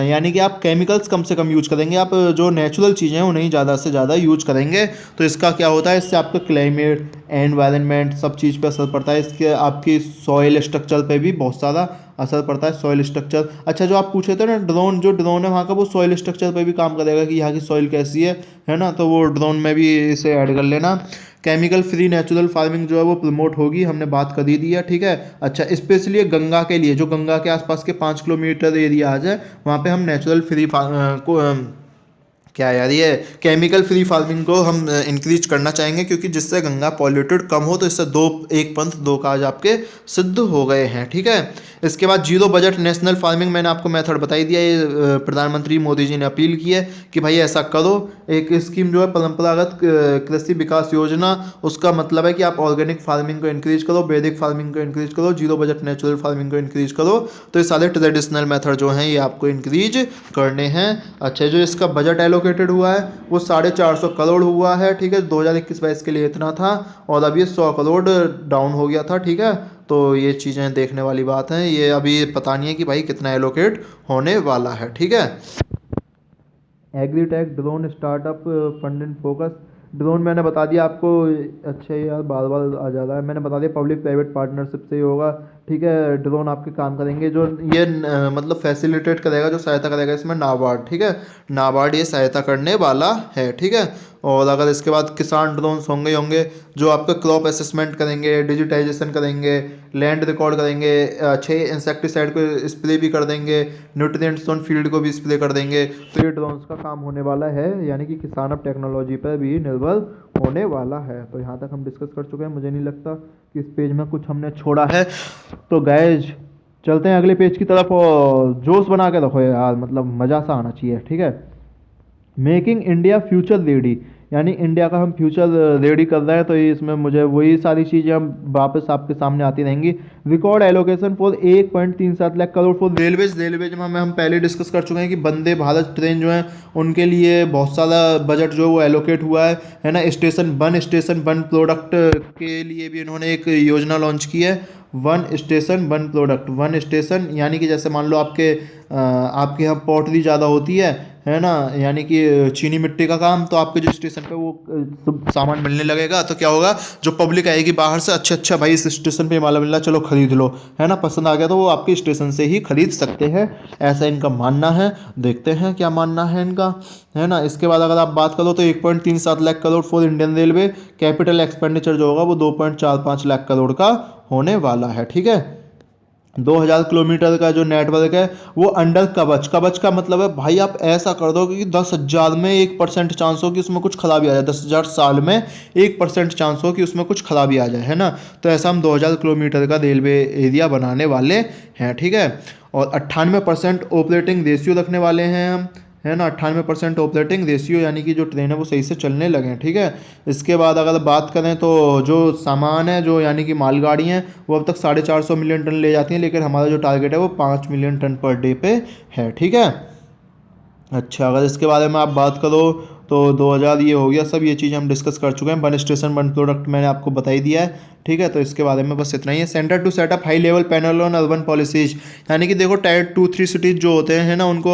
यानी कि आप केमिकल्स कम से कम यूज करेंगे, आप जो नेचुरल चीज़ें हैं उन्हें ज़्यादा से ज़्यादा यूज करेंगे। तो इसका क्या होता है, इससे आपका क्लाइमेट, एनवायरनमेंट सब चीज़ पे असर पड़ता है। इसके आपकी सॉइल स्ट्रक्चर पे भी बहुत सारा असर पड़ता है। सॉइल स्ट्रक्चर, अच्छा जो आप पूछे थे ना ड्रोन, जो ड्रोन है वहाँ का वो सॉइल स्ट्रक्चर पे भी काम करेगा कि यहाँ की सॉइल कैसी है ना। तो वो ड्रोन में भी इसे ऐड कर लेना। केमिकल फ्री नेचुरल फार्मिंग जो है वो प्रमोट होगी, हमने बात कर दी है, ठीक है। अच्छा, स्पेशली गंगा के लिए, जो गंगा के आसपास के 5 किलोमीटर एरिया आ जाए वहाँ पे हम नेचुरल फ्री क्या यार ये केमिकल फ्री फार्मिंग को हम इंक्रीज करना चाहेंगे, क्योंकि जिससे गंगा पॉल्यूटेड कम हो। तो इससे एक पंथ दो काज आपके सिद्ध हो गए हैं, ठीक है। इसके बाद जीरो बजट नेशनल फार्मिंग, मैंने आपको मेथड बता ही दिया। ये प्रधानमंत्री मोदी जी ने अपील की है कि भाई ऐसा करो। एक स्कीम जो है परंपरागत कृषि विकास योजना, उसका मतलब है कि आप ऑर्गेनिक फार्मिंग को इंक्रीज करो, वैदिक फार्मिंग को इंक्रीज करो, जीरो बजट नेचुरल फार्मिंग को इंक्रीज करो। तो ये सारे ट्रेडिशनल मेथड जो हैं ये आपको इंक्रीज करने हैं। अच्छा, जो इसका बजट एलोकेटेड हुआ है वो 450 करोड़ हुआ है, ठीक है। 2021-22 के लिए इतना था और अब ये 100 करोड़ डाउन हो गया था, ठीक है। तो ये चीज़ें देखने वाली बात है। ये अभी पता नहीं है कि भाई कितना एलोकेट होने वाला है, ठीक है। Agritech drone startup fund and focus, drone मैंने बता दिया आपको। अच्छा यार बार बार आ जा रहा है, मैंने बता दिया पब्लिक प्राइवेट पार्टनरशिप से ही होगा, ठीक है। ड्रोन आपके काम करेंगे, जो ये मतलब फैसिलिटेट करेगा, जो सहायता करेगा इसमें नाबार्ड, ठीक है। नाबार्ड ये सहायता करने वाला है, ठीक है। और अगर इसके बाद किसान ड्रोन्स होंगे जो आपका क्रॉप असेसमेंट करेंगे, डिजिटाइजेशन करेंगे, लैंड रिकॉर्ड करेंगे, अच्छे इंसेक्टिसाइड को स्प्रे भी कर देंगे, न्यूट्रिएंट्स ऑन फील्ड को भी स्प्रे कर देंगे। तो ये ड्रोन्स का काम होने वाला है, यानी कि किसान अब टेक्नोलॉजी पर भी निर्भर होने वाला है। तो यहाँ तक हम डिस्कस कर चुके हैं, मुझे नहीं लगता कि इस पेज में कुछ हमने छोड़ा है। तो गाइज चलते हैं अगले पेज की तरफ, और जोश बना के रखो यार, मतलब मज़ा सा आना चाहिए, ठीक है। मेकिंग इंडिया फ्यूचर रेडी, यानी इंडिया का हम फ्यूचर रेडी कर रहे हैं। तो ये इसमें मुझे वही सारी चीज़ें हम वापस आपके सामने आती रहेंगी। Record allocation for 1.37 lakh crore for railways, railways में हम पहले डिस्कस कर चुके हैं कि वंदे भारत ट्रेन जो है उनके लिए बहुत सारा बजट जो है वो एलोकेट हुआ है ना। स्टेशन वन प्रोडक्ट के लिए भी इन्होंने एक योजना लॉन्च की है। One station one product, one station यानी कि जैसे मान लो आपके यहाँ पॉटरी ज़्यादा होती है ना, यानी कि चीनी मिट्टी का काम, तो आपके जो स्टेशन पे वो सब सामान मिलने लगेगा। तो क्या होगा, जो पब्लिक आएगी बाहर से, अच्छा भाई इस स्टेशन पे माला मिल रहा है, चलो खरीद लो, है ना। पसंद आ गया तो वो आपके स्टेशन से ही खरीद सकते हैं, ऐसा इनका मानना है। देखते हैं क्या मानना है इनका, है ना। इसके बाद अगर आप बात करो तो 1.37 lakh crore for Indian railway, capital expenditure जो होगा वो 2.45 लाख करोड़ का होने वाला है, ठीक है। 2000 किलोमीटर का जो नेटवर्क है वो अंडर कवच, कवच का मतलब है भाई आप ऐसा कर दो कि 10,000 में 1% चांस हो कि उसमें कुछ खराबी आ जाए, 10,000 साल में 1% चांस हो कि उसमें कुछ खराबी आ जाए, है ना। तो ऐसा हम 2000 किलोमीटर का रेलवे एरिया बनाने वाले हैं, ठीक है। और 98% ऑपरेटिंग रेशियो रखने वाले हैं हम, है ना। 98% ऑपरेटिंग रेशियो, यानी कि जो ट्रेन है वो सही से चलने लगे हैं, ठीक है। इसके बाद अगर बात करें तो जो सामान है, जो यानी कि मालगाड़ी हैं, वो अब तक 450 मिलियन टन ले जाती हैं, लेकिन हमारा जो टारगेट है वो 5 मिलियन टन पर डे पे है, ठीक है। अच्छा, अगर इसके बारे में आप बात करो तो 2000 ये हो गया सब, ये चीज़ें हम डिस्कस कर चुके हैं। वन स्टेशन वन प्रोडक्ट मैंने आपको बता ही दिया है, ठीक है। तो इसके बारे में बस इतना ही है। Centre to set up high level panel on urban policies, यानी कि देखो टायर 2-3 सिटीज़ जो होते हैं ना, उनको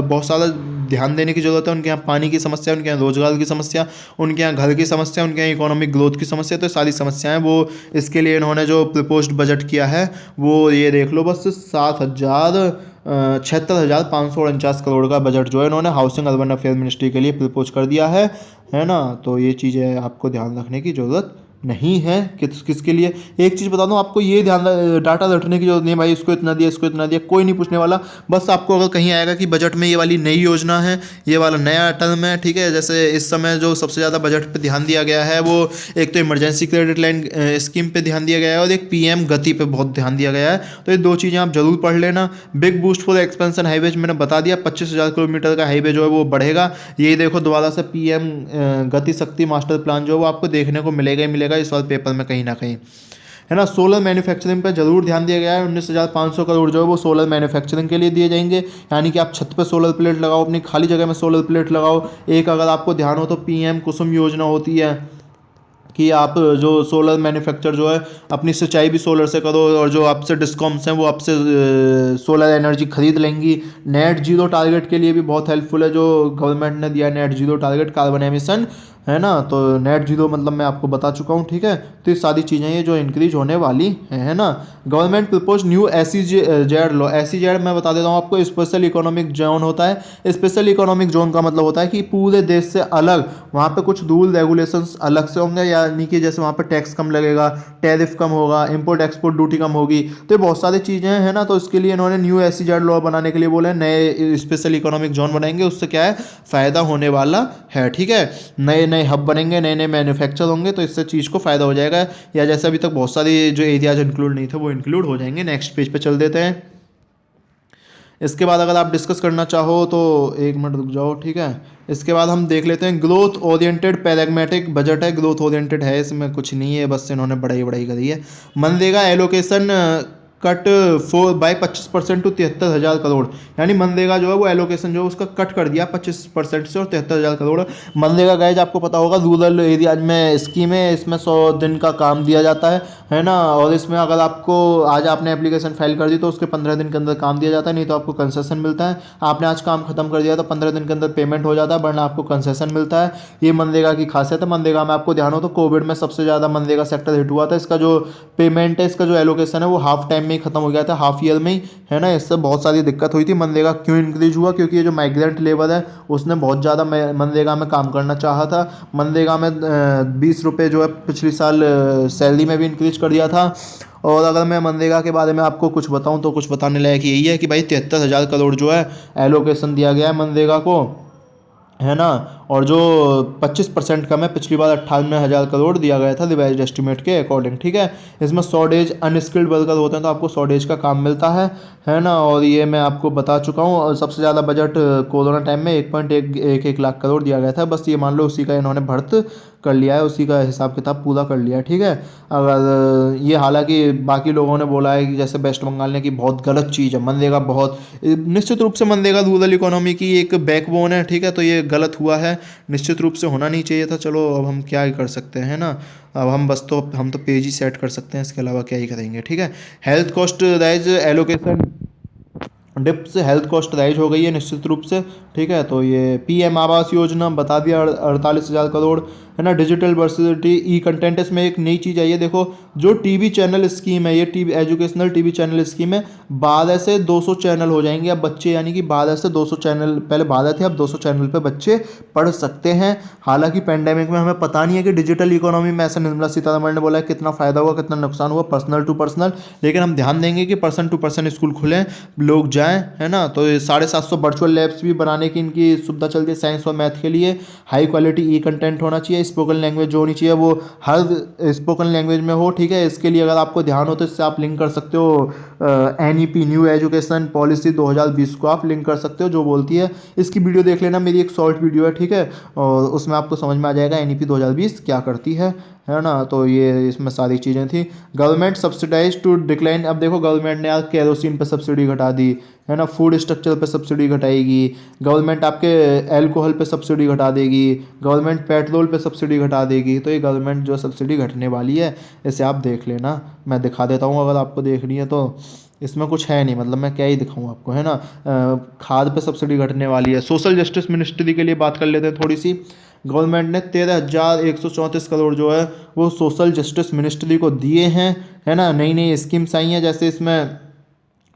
बहुत सारा ध्यान देने की ज़रूरत है। उनके यहाँ पानी की समस्या, उनके यहाँ रोजगार की समस्या, उनके यहाँ घर की समस्या, उनके यहाँ इकोनॉमिक ग्रोथ की समस्या, तो सारी समस्याएं वो इसके लिए इन्होंने जो प्रपोज्ड बजट किया है वो ये देख लो, बस 76,549 करोड़ का बजट जो है इन्होंने हाउसिंग अर्बन अफेयर मिनिस्ट्री के लिए प्रपोज कर दिया है ना। तो ये चीज़ें आपको ध्यान रखने की ज़रूरत नहीं है। किसके लिए? एक चीज़ बता दूं आपको, ये ध्यान डाटा रटने की जरूरत नहीं है भाई, इसको इतना दिया, इसको इतना दिया, कोई नहीं पूछने वाला। बस आपको अगर कहीं आएगा कि बजट में ये वाली नई योजना है, ये वाला नया टर्म है, ठीक है। जैसे इस समय जो सबसे ज़्यादा बजट पे ध्यान दिया गया है वो एक तो इमरजेंसी क्रेडिट लाइन स्कीम पे ध्यान दिया गया है और एक पीएम गति पे बहुत ध्यान दिया गया है। तो ये दो चीज़ें आप जरूर पढ़ लेना। Big boost for expansion highways मैंने बता दिया, 25,000 किलोमीटर का हाईवे जो है वो बढ़ेगा। ये देखो दोबारा से पीएम गति शक्ति मास्टर प्लान जो है वो आपको देखने को मिलेगा ही मिलेगा इस बार पेपर में कहीं ना कहीं, है ना। सोलर मैन्युफैक्चरिंग पर जरूर ध्यान दिया गया है। 19,500 करोड़ जो है वो सोलर मैन्युफैक्चरिंग के लिए दिए जाएंगे, यानी कि आप छत पे सोलर प्लेट लगाओ, अपनी खाली जगह में सोलर प्लेट लगाओ। एक अगर आपको ध्यान हो तो पीएम कुसुम योजना होती है कि आप जो सोलर मैन्युफैक्चर जो है अपनी सिंचाई भी सोलर से करो, और जो आपसे डिस्कॉम्स हैं वो आपसे सोलर एनर्जी खरीद लेंगी। नेट जीरो टारगेट के लिए भी बहुत हेल्पफुल है जो गवर्नमेंट ने दिया, net zero target carbon emission, है ना। तो नेट जीरो मतलब मैं आपको बता चुका हूँ, ठीक है। तो ये सारी चीज़ें ये जो इंक्रीज होने वाली है ना। Government propose new SEZ law. SEZ मैं बता देता हूँ आपको, स्पेशल इकोनॉमिक जोन होता है। स्पेशल इकोनॉमिक जोन का मतलब होता है कि पूरे देश से अलग वहाँ पे कुछ रूल रेगुलेशंस अलग से होंगे, यानी कि जैसे वहाँ पे टैक्स कम लगेगा, टैरिफ कम होगा, इंपोर्ट एक्सपोर्ट ड्यूटी कम होगी। तो ये बहुत सारी चीज़ें हैं ना। तो इसके लिए इन्होंने न्यू SEZ लॉ बनाने के लिए बोले, नए स्पेशल इकोनॉमिक जोन बनाएंगे, उससे क्या है फ़ायदा होने वाला है, ठीक है। नए नए हब बनेंगे, नए नए मैन्युफैक्चर होंगे, तो इससे चीज़ को फ़ायदा हो जाएगा। या जैसे अभी तक बहुत सारी जो एरियाज इंक्लूड नहीं थे वो इंक्लूड हो जाएंगे। नेक्स्ट पेज पे चल देते हैं। इसके बाद अगर आप डिस्कस करना चाहो तो एक मिनट रुक जाओ, ठीक है। इसके बाद हम देख लेते हैं ग्रोथ ओरिएंटेड पैराग्मेटिक बजट है। ग्रोथ ओरिएंटेड है, इसमें कुछ नहीं है, बस इन्होंने बढ़ाई बढ़ाई करी है। मनरेगा एलोकेशन कट 25% टू 73,000 करोड़, यानी मनरेगा जो है वो एलोकेशन जो है उसका कट कर दिया 25% से, और 73,000 करोड़। मनरेगा गाइज आपको पता होगा रूरल एरियाज में स्कीम है, इसमें 100 दिन का काम दिया जाता है ना। और इसमें अगर आपको आज आपने एप्लीकेशन फाइल कर दी तो उसके 15 दिन के अंदर काम दिया जाता है, नहीं तो आपको कंसेशन मिलता है। आपने आज काम खत्म कर दिया तो 15 दिन के अंदर पेमेंट हो जाता है, वरना आपको कंसेशन मिलता है। ये मनरेगा की खासियत है। मनरेगा में आपको ध्यान हो तो कोविड में सबसे ज़्यादा मनरेगा सेक्टर हिट हुआ था। इसका जो पेमेंट है, इसका जो एलोकेशन है वो हाफ टाइम में ही खत्म हो गया था, हाफ ईयर में ही, है ना। इससे बहुत सारी दिक्कत हुई थी। मनरेगा क्यों इंक्रीज हुआ? क्योंकि ये जो माइग्रेंट लेबर है उसने बहुत ज़्यादा मनरेगा में काम करना चाहा था। मनरेगा में 20 रुपये जो है पिछले साल सैलरी में भी इंक्रीज कर दिया था। और अगर मैं मनरेगा के बारे में आपको कुछ बताऊं तो कुछ बताने लायक यही है कि भाई 73,000 करोड़ जो है एलोकेशन दिया गया है मनरेगा को, है ना। और जो 25% कम है, पिछली बार 98,000 करोड़ दिया गया था रिवाइज्ड एस्टिमेट के अकॉर्डिंग, ठीक है। इसमें 100 डेज अनस्किल्ड वर्कर होते हैं तो आपको 100 डेज का काम मिलता है ना। और ये मैं आपको बता चुका हूँ। और सबसे ज़्यादा बजट कोरोना टाइम में 1.1 लाख करोड़ दिया गया था। बस ये मान लो उसी का इन्होंने भर्त कर लिया है, उसी का हिसाब किताब पूरा कर लिया है, ठीक है। अगर ये हालांकि बाकी लोगों ने बोला है कि जैसे वेस्ट बंगाल ने कि बहुत गलत चीज़ है मनरेगा, बहुत निश्चित रूप से मनरेगा रूरल इकोनॉमी की एक बैकबोन है, ठीक है। तो ये गलत हुआ है, निश्चित रूप से होना नहीं चाहिए था। चलो अब हम क्या ही कर सकते हैं ना। अब हम तो पेज ही सेट कर सकते हैं, इसके अलावा क्या ही करेंगे, ठीक है। Health cost rise allocation dip से हेल्थ कॉस्ट राइज हो गई है निश्चित रूप से, ठीक है। तो ये पीएम आवास योजना बता दिया 48,000 करोड़, है ना। डिजिटल वर्सिटी ई कंटेंट, इसमें एक नई चीज़ आई है। देखो जो टीवी चैनल स्कीम है, ये TV educational TV channel scheme है, 12 से 200 चैनल हो जाएंगे अब बच्चे, यानी कि 12 से 200 चैनल, पहले 12 थे अब 200 चैनल पे बच्चे पढ़ सकते हैं। हालांकि पेंडेमिक में हमें पता नहीं है कि डिजिटल इकोनॉमी में, ऐसा निर्मला सीतारमण ने बोला है, कितना फ़ायदा हुआ कितना नुकसान हुआ पर्सनल टू पर्सनल, लेकिन हम ध्यान देंगे कि पर्सन टू पर्सन स्कूल खुलें, लोग जाएँ, है ना। तो 750 वर्चुअल लैब्स भी बनाने की इनकी सुविधा चलती है साइंस और मैथ के लिए। हाई क्वालिटी ई कंटेंट होना चाहिए, स्पोकन लैंग्वेज जो होनी चाहिए वो हर स्पोकन लैंग्वेज में हो, ठीक है। इसके लिए अगर आपको ध्यान हो तो इससे आप लिंक कर सकते हो NEP न्यू एजुकेशन पॉलिसी 2020 को आप लिंक कर सकते हो, जो बोलती है। इसकी वीडियो देख लेना, मेरी एक शॉर्ट वीडियो है, ठीक है। और उसमें आपको समझ में आ जाएगा NEP 2020 क्या करती है ना। तो ये इसमें सारी चीज़ें थी। गवर्नमेंट सब्सिडाइज टू डिक्लाइन, अब देखो गवर्नमेंट ने आज केरोसिन पर सब्सिडी घटा दी, है ना। फूड स्ट्रक्चर पे सब्सिडी घटाएगी गवर्नमेंट, आपके अल्कोहल पे सब्सिडी घटा देगी गवर्नमेंट, पेट्रोल पे सब्सिडी घटा देगी। तो ये गवर्नमेंट जो सब्सिडी घटने वाली है इसे आप देख लेना, मैं दिखा देता हूँ अगर आपको देखनी है तो। इसमें कुछ है नहीं, मतलब मैं क्या ही दिखाऊँ आपको, है ना। खाद पे सब्सिडी घटने वाली है। सोशल जस्टिस मिनिस्ट्री के लिए बात कर लेते हैं थोड़ी सी। गवर्नमेंट ने 13,134 करोड़ जो है वो सोशल जस्टिस मिनिस्ट्री को दिए हैं, है ना। नई नई स्कीम्स आई हैं, जैसे इसमें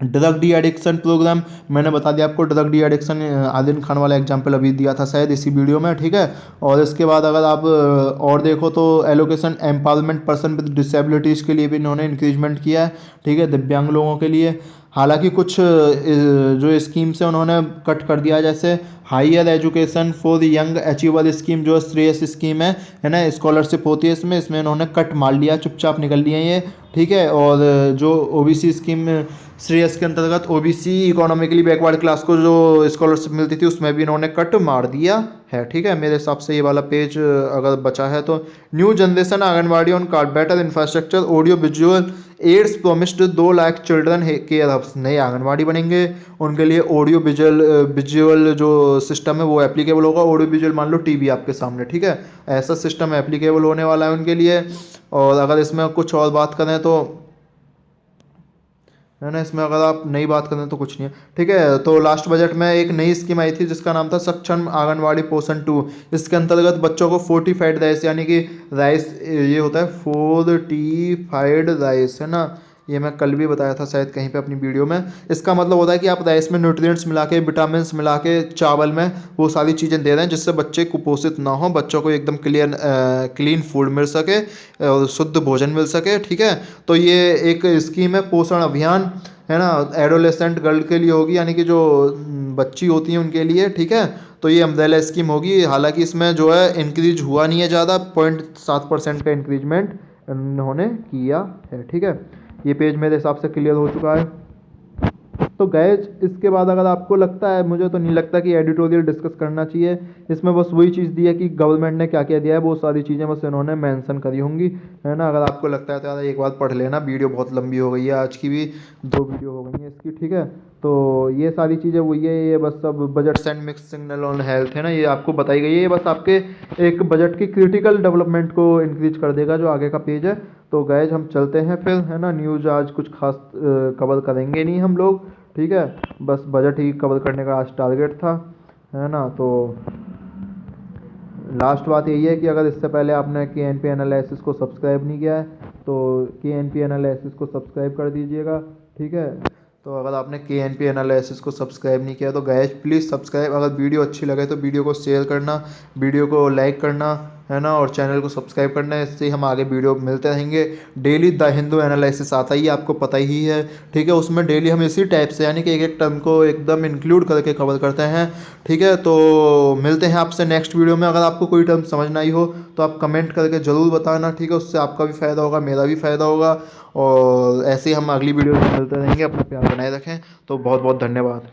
ड्रग डी एडिक्शन प्रोग्राम मैंने बता दिया आपको, drug de addiction Adil Khan वाला एग्जाम्पल अभी दिया था शायद इसी वीडियो में, ठीक है। और इसके बाद अगर आप और देखो तो allocation empowerment person with disabilities के लिए भी इन्होंने इंक्रीजमेंट किया है, ठीक है, दिव्यांग लोगों के लिए। हालांकि कुछ जो स्कीम्स है उन्होंने कट कर दिया, जैसे higher education for young achiever scheme जो श्रेयस स्कीम है ना, स्कॉलरशिप होती है इसमें, इसमें इन्होंने कट मार लिया, चुपचाप निकल लिए ये, ठीक है। और जो ओबीसी स्कीम श्रेयस के अंतर्गत ओबीसी इकोनॉमिकली बैकवर्ड क्लास को जो स्कॉलरशिप मिलती थी उसमें भी इन्होंने कट मार दिया है, ठीक है। मेरे हिसाब से ये वाला पेज अगर बचा है तो new generation anganwadi on card better infrastructure audio visual aids promised 2 lakh children care hubs, नए आंगनबाड़ी बनेंगे, उनके लिए ऑडियो विजुअल जो सिस्टम है वो एप्लीकेबल होगा। ऑडियो विजुअल मान लो टीवी आपके सामने, ठीक है, ऐसा सिस्टम एप्लीकेबल होने वाला है उनके लिए। और अगर इसमें कुछ और बात करें तो है ना, इसमें अगर आप नई बात करें तो कुछ नहीं है, ठीक है। तो लास्ट बजट में एक नई स्कीम आई थी जिसका नाम था सक्षम आंगनवाड़ी पोषण 2। इसके अंतर्गत बच्चों को फोर्टिफाइड राइस यानी कि राइस ये होता है फोर्टिफाइड राइस, है ना, ये मैं कल भी बताया था शायद कहीं पे अपनी वीडियो में। इसका मतलब होता है कि आप राइस में न्यूट्रिएंट्स मिला के, विटामिन मिला के, चावल में वो सारी चीज़ें दे रहे हैं जिससे बच्चे कुपोषित ना हो, बच्चों को एकदम क्लीन फूड मिल सके और शुद्ध भोजन मिल सके, ठीक है। तो ये एक स्कीम है पोषण अभियान, है ना, एडोलेसेंट गर्ल के लिए होगी, यानी कि जो बच्ची होती हैं उनके लिए, ठीक है। तो ये अम्ब्रेला स्कीम होगी। हालांकि इसमें जो है इंक्रीज हुआ नहीं है ज़्यादा, 0.7% का इंक्रीजमेंट उन्होंने किया है, ठीक है। ये पेज मेरे हिसाब से क्लियर हो चुका है। तो गैज इसके बाद अगर आपको लगता है, मुझे तो नहीं लगता कि एडिटोरियल डिस्कस करना चाहिए, इसमें बस वही चीज़ दी है कि गवर्नमेंट ने क्या क्या दिया है, वो सारी चीज़ें बस इन्होंने मेंशन करी होंगी, है ना। अगर आपको लगता है तो यार एक बार पढ़ लेना, वीडियो बहुत लंबी हो गई है, आज की भी 2 वीडियो हो गई हैं इसकी, ठीक है। तो ये सारी चीज़ें वही है, ये बस सब budget and mix signal on health, है ना, ये आपको बताई गई है, ये बस आपके एक बजट की क्रिटिकल डेवलपमेंट को इंक्रीज कर देगा, जो आगे का पेज है। तो गैज हम चलते हैं फिर, है ना, न्यूज़ आज कुछ खास कवर करेंगे नहीं हम लोग, ठीक है, बस बजट ही कवर करने का आज टारगेट था, है ना। तो लास्ट बात यही है कि अगर इससे पहले आपने KNP एनालिसिस को सब्सक्राइब नहीं किया है तो KNP एनालिसिस को सब्सक्राइब कर दीजिएगा, ठीक है। तो अगर आपने KNP एनालिसिस को सब्सक्राइब नहीं किया तो गाइस प्लीज़ सब्सक्राइब, अगर वीडियो अच्छी लगे तो वीडियो को शेयर करना, वीडियो को लाइक करना, है ना, और चैनल को सब्सक्राइब करना है, इससे हम आगे वीडियो मिलते रहेंगे। डेली द हिंदू एनालिसिस आता ही आपको पता ही है, ठीक है, उसमें डेली हम इसी टाइप से यानी कि एक एक टर्म को एकदम इंक्लूड करके कवर करते हैं, ठीक है। तो मिलते हैं आपसे नेक्स्ट वीडियो में। अगर आपको कोई टर्म समझ ना आई हो तो आप कमेंट करके ज़रूर बताना, ठीक है, उससे आपका भी फ़ायदा होगा, मेरा भी फ़ायदा होगा, और ऐसे ही हम अगली वीडियो में मिलते रहेंगे। अपना प्यार बनाए रखें। तो बहुत बहुत धन्यवाद।